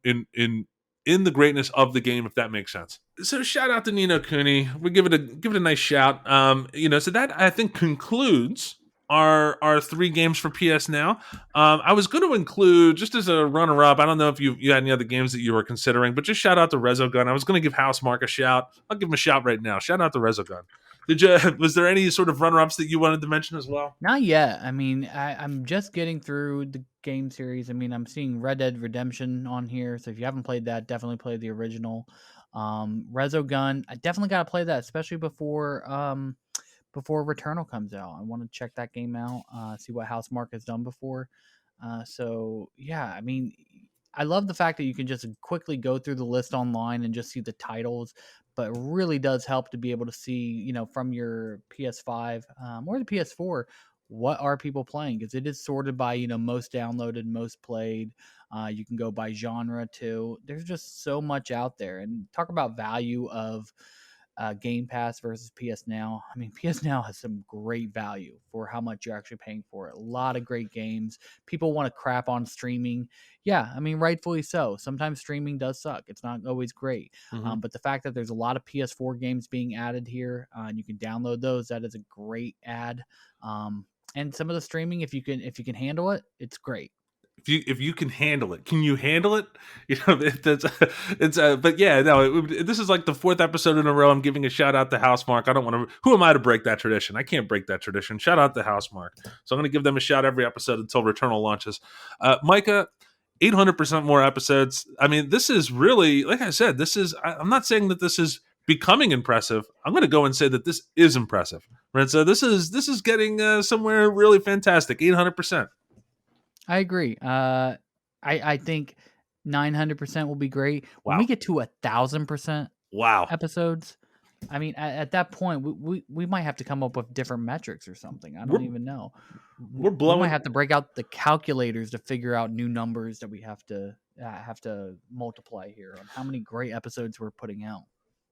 [SPEAKER 1] the greatness of the game, if that makes sense. So shout out to Nino Kuni. We give it a nice shout. So that I think concludes our three games for PS Now. I was going to include just as a runner up. I don't know if you had any other games that you were considering, but just shout out to Resogun. I was going to give Housemarque a shout. I'll give him a shout right now. Shout out to Resogun. Did you? Was there any sort of runner ups that you wanted to mention as well?
[SPEAKER 2] Not yet. I mean, I'm just getting through the game series. I mean, I'm seeing Red Dead Redemption on here, so if you haven't played that, definitely play the original. Resogun, I definitely got to play that, especially before Returnal comes out. I want to check that game out, see what Housemarque has done before. So yeah, I mean, I love the fact that you can just quickly go through the list online and just see the titles, but it really does help to be able to see, from your PS5 or the PS4, what are people playing, because it is sorted by most downloaded, most played. You can go by genre too. There's just so much out there, and talk about value of Game Pass versus PS Now. I mean, PS Now has some great value for how much you're actually paying for it. A lot of great games. People want to crap on streaming. Yeah, I mean, rightfully so. Sometimes streaming does suck. It's not always great.
[SPEAKER 1] Mm-hmm.
[SPEAKER 2] But the fact that there's a lot of PS4 games being added here, and you can download those, that is a great add. And some of the streaming, if you can handle it, it's great.
[SPEAKER 1] if you can handle it, can you handle it? You know, that's it's but yeah, no, this is like the fourth episode in a row. I'm giving a shout out to Housemark. I don't want to. Who am I to break that tradition? I can't break that tradition. Shout out to Housemark. So I'm going to give them a shout every episode until Returnal launches. Micah, 800% more episodes. I mean, this is really, like I said, this is. I'm not saying that this is becoming impressive. I'm going to go and say that this is impressive. Right. So this is getting somewhere really fantastic. 800%.
[SPEAKER 2] I agree. I think 900% will be great. When we
[SPEAKER 1] Wow.
[SPEAKER 2] get to 1,000%
[SPEAKER 1] Wow.
[SPEAKER 2] episodes, I mean, at that point, we might have to come up with different metrics or something. I don't
[SPEAKER 1] We're
[SPEAKER 2] even know.
[SPEAKER 1] we're
[SPEAKER 2] We might
[SPEAKER 1] blowing
[SPEAKER 2] have to break out the calculators to figure out new numbers that we have to multiply here on how many great episodes we're putting out.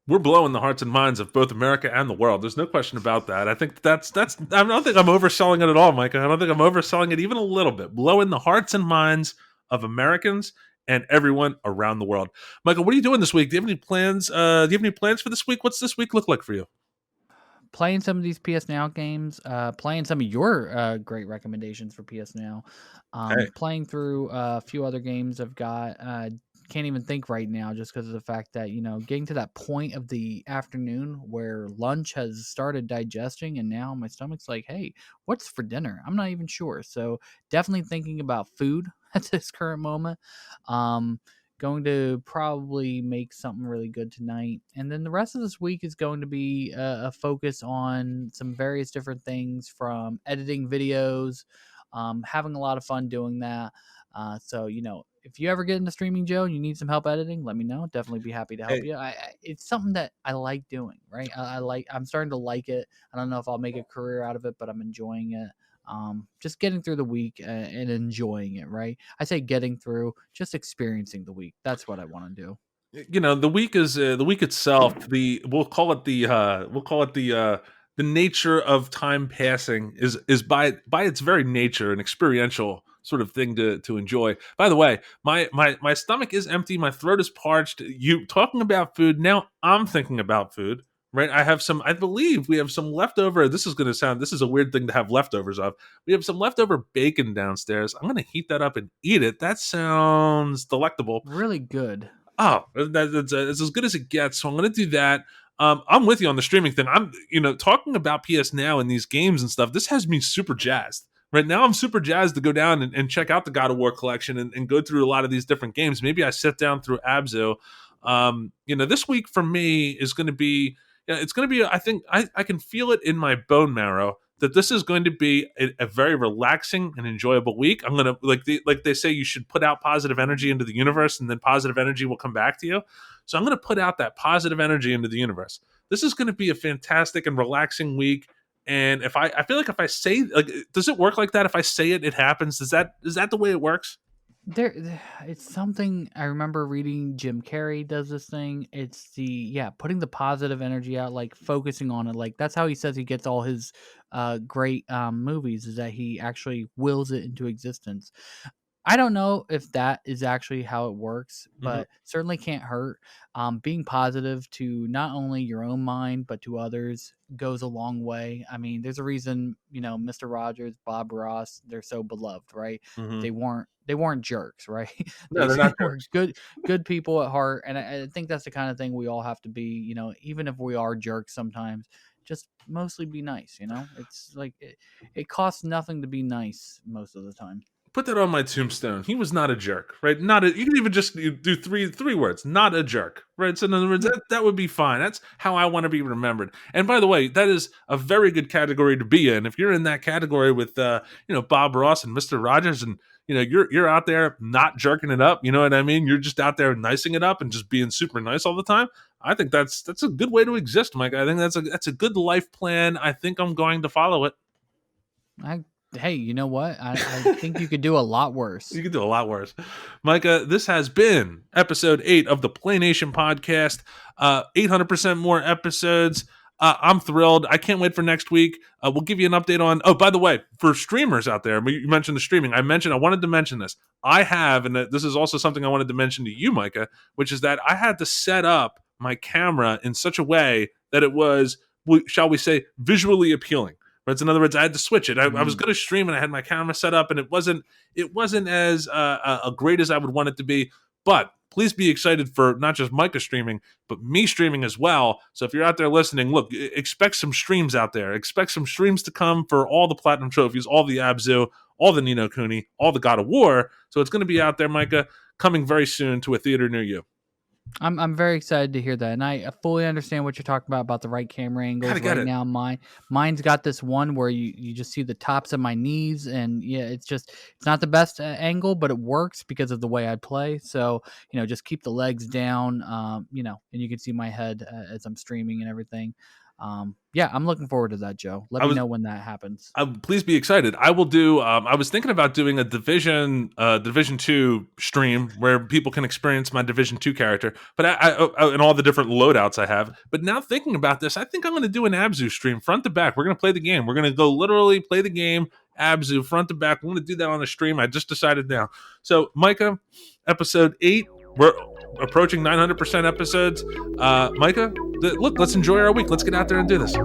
[SPEAKER 1] we're blowing the hearts and minds of both America and the world. There's no question about that. I think that's I don't think I'm overselling it at all, Micah. I don't think I'm overselling it even a little bit. Blowing the hearts and minds of Americans and everyone around the world. Michael, what are you doing this week? Do you have any plans? Do you have any plans for this week? What's this week look like for you?
[SPEAKER 2] Playing some of these PS Now games, playing some of your great recommendations for PS Now,
[SPEAKER 1] Hey,
[SPEAKER 2] playing through a few other games I've got. Can't even think right now just because of the fact that, getting to that point of the afternoon where lunch has started digesting and now my stomach's like, hey, what's for dinner? I'm not even sure. So definitely thinking about food at this current moment. Um, Going to probably make something really good tonight. And then the rest of this week is going to be a focus on some various different things from editing videos, having a lot of fun doing that. So, if you ever get into streaming, Joe, and you need some help editing, let me know. Definitely be happy to help
[SPEAKER 1] hey,
[SPEAKER 2] you. It's something that I like doing, right? I'm starting to like it. I don't know if I'll make a career out of it, but I'm enjoying it. Just getting through the week and enjoying it, right? I say getting through, just experiencing the week. That's what I want to do.
[SPEAKER 1] the week is the week itself. The nature of time passing is by its very nature an experiential sort of thing to enjoy. By the way, my stomach is empty, my throat is parched. You talking about food now? I'm thinking about food. Right, I believe we have some leftover. This is a weird thing to have leftovers of. We have some leftover bacon downstairs. I'm going to heat that up and eat it. That sounds delectable.
[SPEAKER 2] Really good.
[SPEAKER 1] Oh, it's as good as it gets. So I'm going to do that. I'm with you on the streaming thing. I'm, talking about PS Now and these games and stuff. This has me super jazzed. Right now, I'm super jazzed to go down and check out the God of War collection and go through a lot of these different games. Maybe I sit down through Abzu. This week for me is going to be, it's going to be. I think I can feel it in my bone marrow that this is going to be a very relaxing and enjoyable week. I'm gonna like they say you should put out positive energy into the universe, and then positive energy will come back to you. So I'm gonna put out that positive energy into the universe. This is going to be a fantastic and relaxing week. And if I feel like if I say does it work like that? If I say it, it happens. Is that the way it works?
[SPEAKER 2] It's something I remember reading. Jim Carrey does this thing. It's putting the positive energy out, like focusing on it. Like that's how he says he gets all his great movies, is that he actually wills it into existence. I don't know if that is actually how it works,
[SPEAKER 1] Mm-hmm.
[SPEAKER 2] but certainly can't hurt. Being positive to not only your own mind but to others goes a long way. I mean, there's a reason Mr. Rogers, Bob Ross, they're so beloved, right?
[SPEAKER 1] Mm-hmm.
[SPEAKER 2] They weren't jerks, right?
[SPEAKER 1] No,
[SPEAKER 2] they
[SPEAKER 1] they're not
[SPEAKER 2] were
[SPEAKER 1] jerks.
[SPEAKER 2] good people at heart, and I think that's the kind of thing we all have to be. Even if we are jerks sometimes, just mostly be nice. It's like it costs nothing to be nice most of the time.
[SPEAKER 1] Put that on my tombstone. He was not a jerk, right? Not a. You can even just do three words. Not a jerk, right? So in other words,
[SPEAKER 2] Yeah.
[SPEAKER 1] that would be fine. That's how I want to be remembered. And by the way, that is a very good category to be in. If you're in that category with Bob Ross and Mister Rogers, and you're out there not jerking it up. You know what I mean? You're just out there nicing it up and just being super nice all the time. I think that's a good way to exist, Mike. I think that's a good life plan. I think I'm going to follow it.
[SPEAKER 2] I Hey, you know what? I think you could do a lot worse.
[SPEAKER 1] You could do a lot worse. Micah, this has been episode 8 of the PlayNation podcast. 800% more episodes. I'm thrilled. I can't wait for next week. We'll give you an update on. Oh, by the way, for streamers out there, you mentioned the streaming. I wanted to mention this. I have, and this is also something I wanted to mention to you, Micah, which is that I had to set up my camera in such a way that it was, shall we say, visually appealing. Right? So in other words, I had to switch it. I was
[SPEAKER 2] Mm.
[SPEAKER 1] going to stream and I had my camera set up, and it wasn't as great as I would want it to be. But please be excited for not just Micah streaming, but me streaming as well. So if you're out there listening, look, expect some streams out there. Expect some streams to come for all the platinum trophies, all the Abzu, all the Nino Kuni, all the God of War. So it's going to be out there, Micah, coming very soon to a theater near you.
[SPEAKER 2] I'm very excited to hear that, and I fully understand what you're talking about the right camera
[SPEAKER 1] Gotta
[SPEAKER 2] angles.
[SPEAKER 1] get
[SPEAKER 2] Right
[SPEAKER 1] it.
[SPEAKER 2] now, mine's got this one where you just see the tops of my knees, and yeah, it's not the best angle, but it works because of the way I play. So just keep the legs down, and you can see my head as I'm streaming and everything. Yeah, I'm looking forward to that, Joe. Let
[SPEAKER 1] I
[SPEAKER 2] me
[SPEAKER 1] was
[SPEAKER 2] know when that happens.
[SPEAKER 1] please be excited. I will do. I was thinking about doing a Division 2 stream where people can experience my Division 2 character, but and all the different loadouts I have. But now thinking about this, I think I'm going to do an Abzu stream front to back. We're going to play the game. We're going to go literally play the game Abzu front to back. I'm going to do that on a stream. I just decided now. So Micah, episode 8. We're approaching 900% episodes. Micah, look, let's enjoy our week. Let's get out there and do this.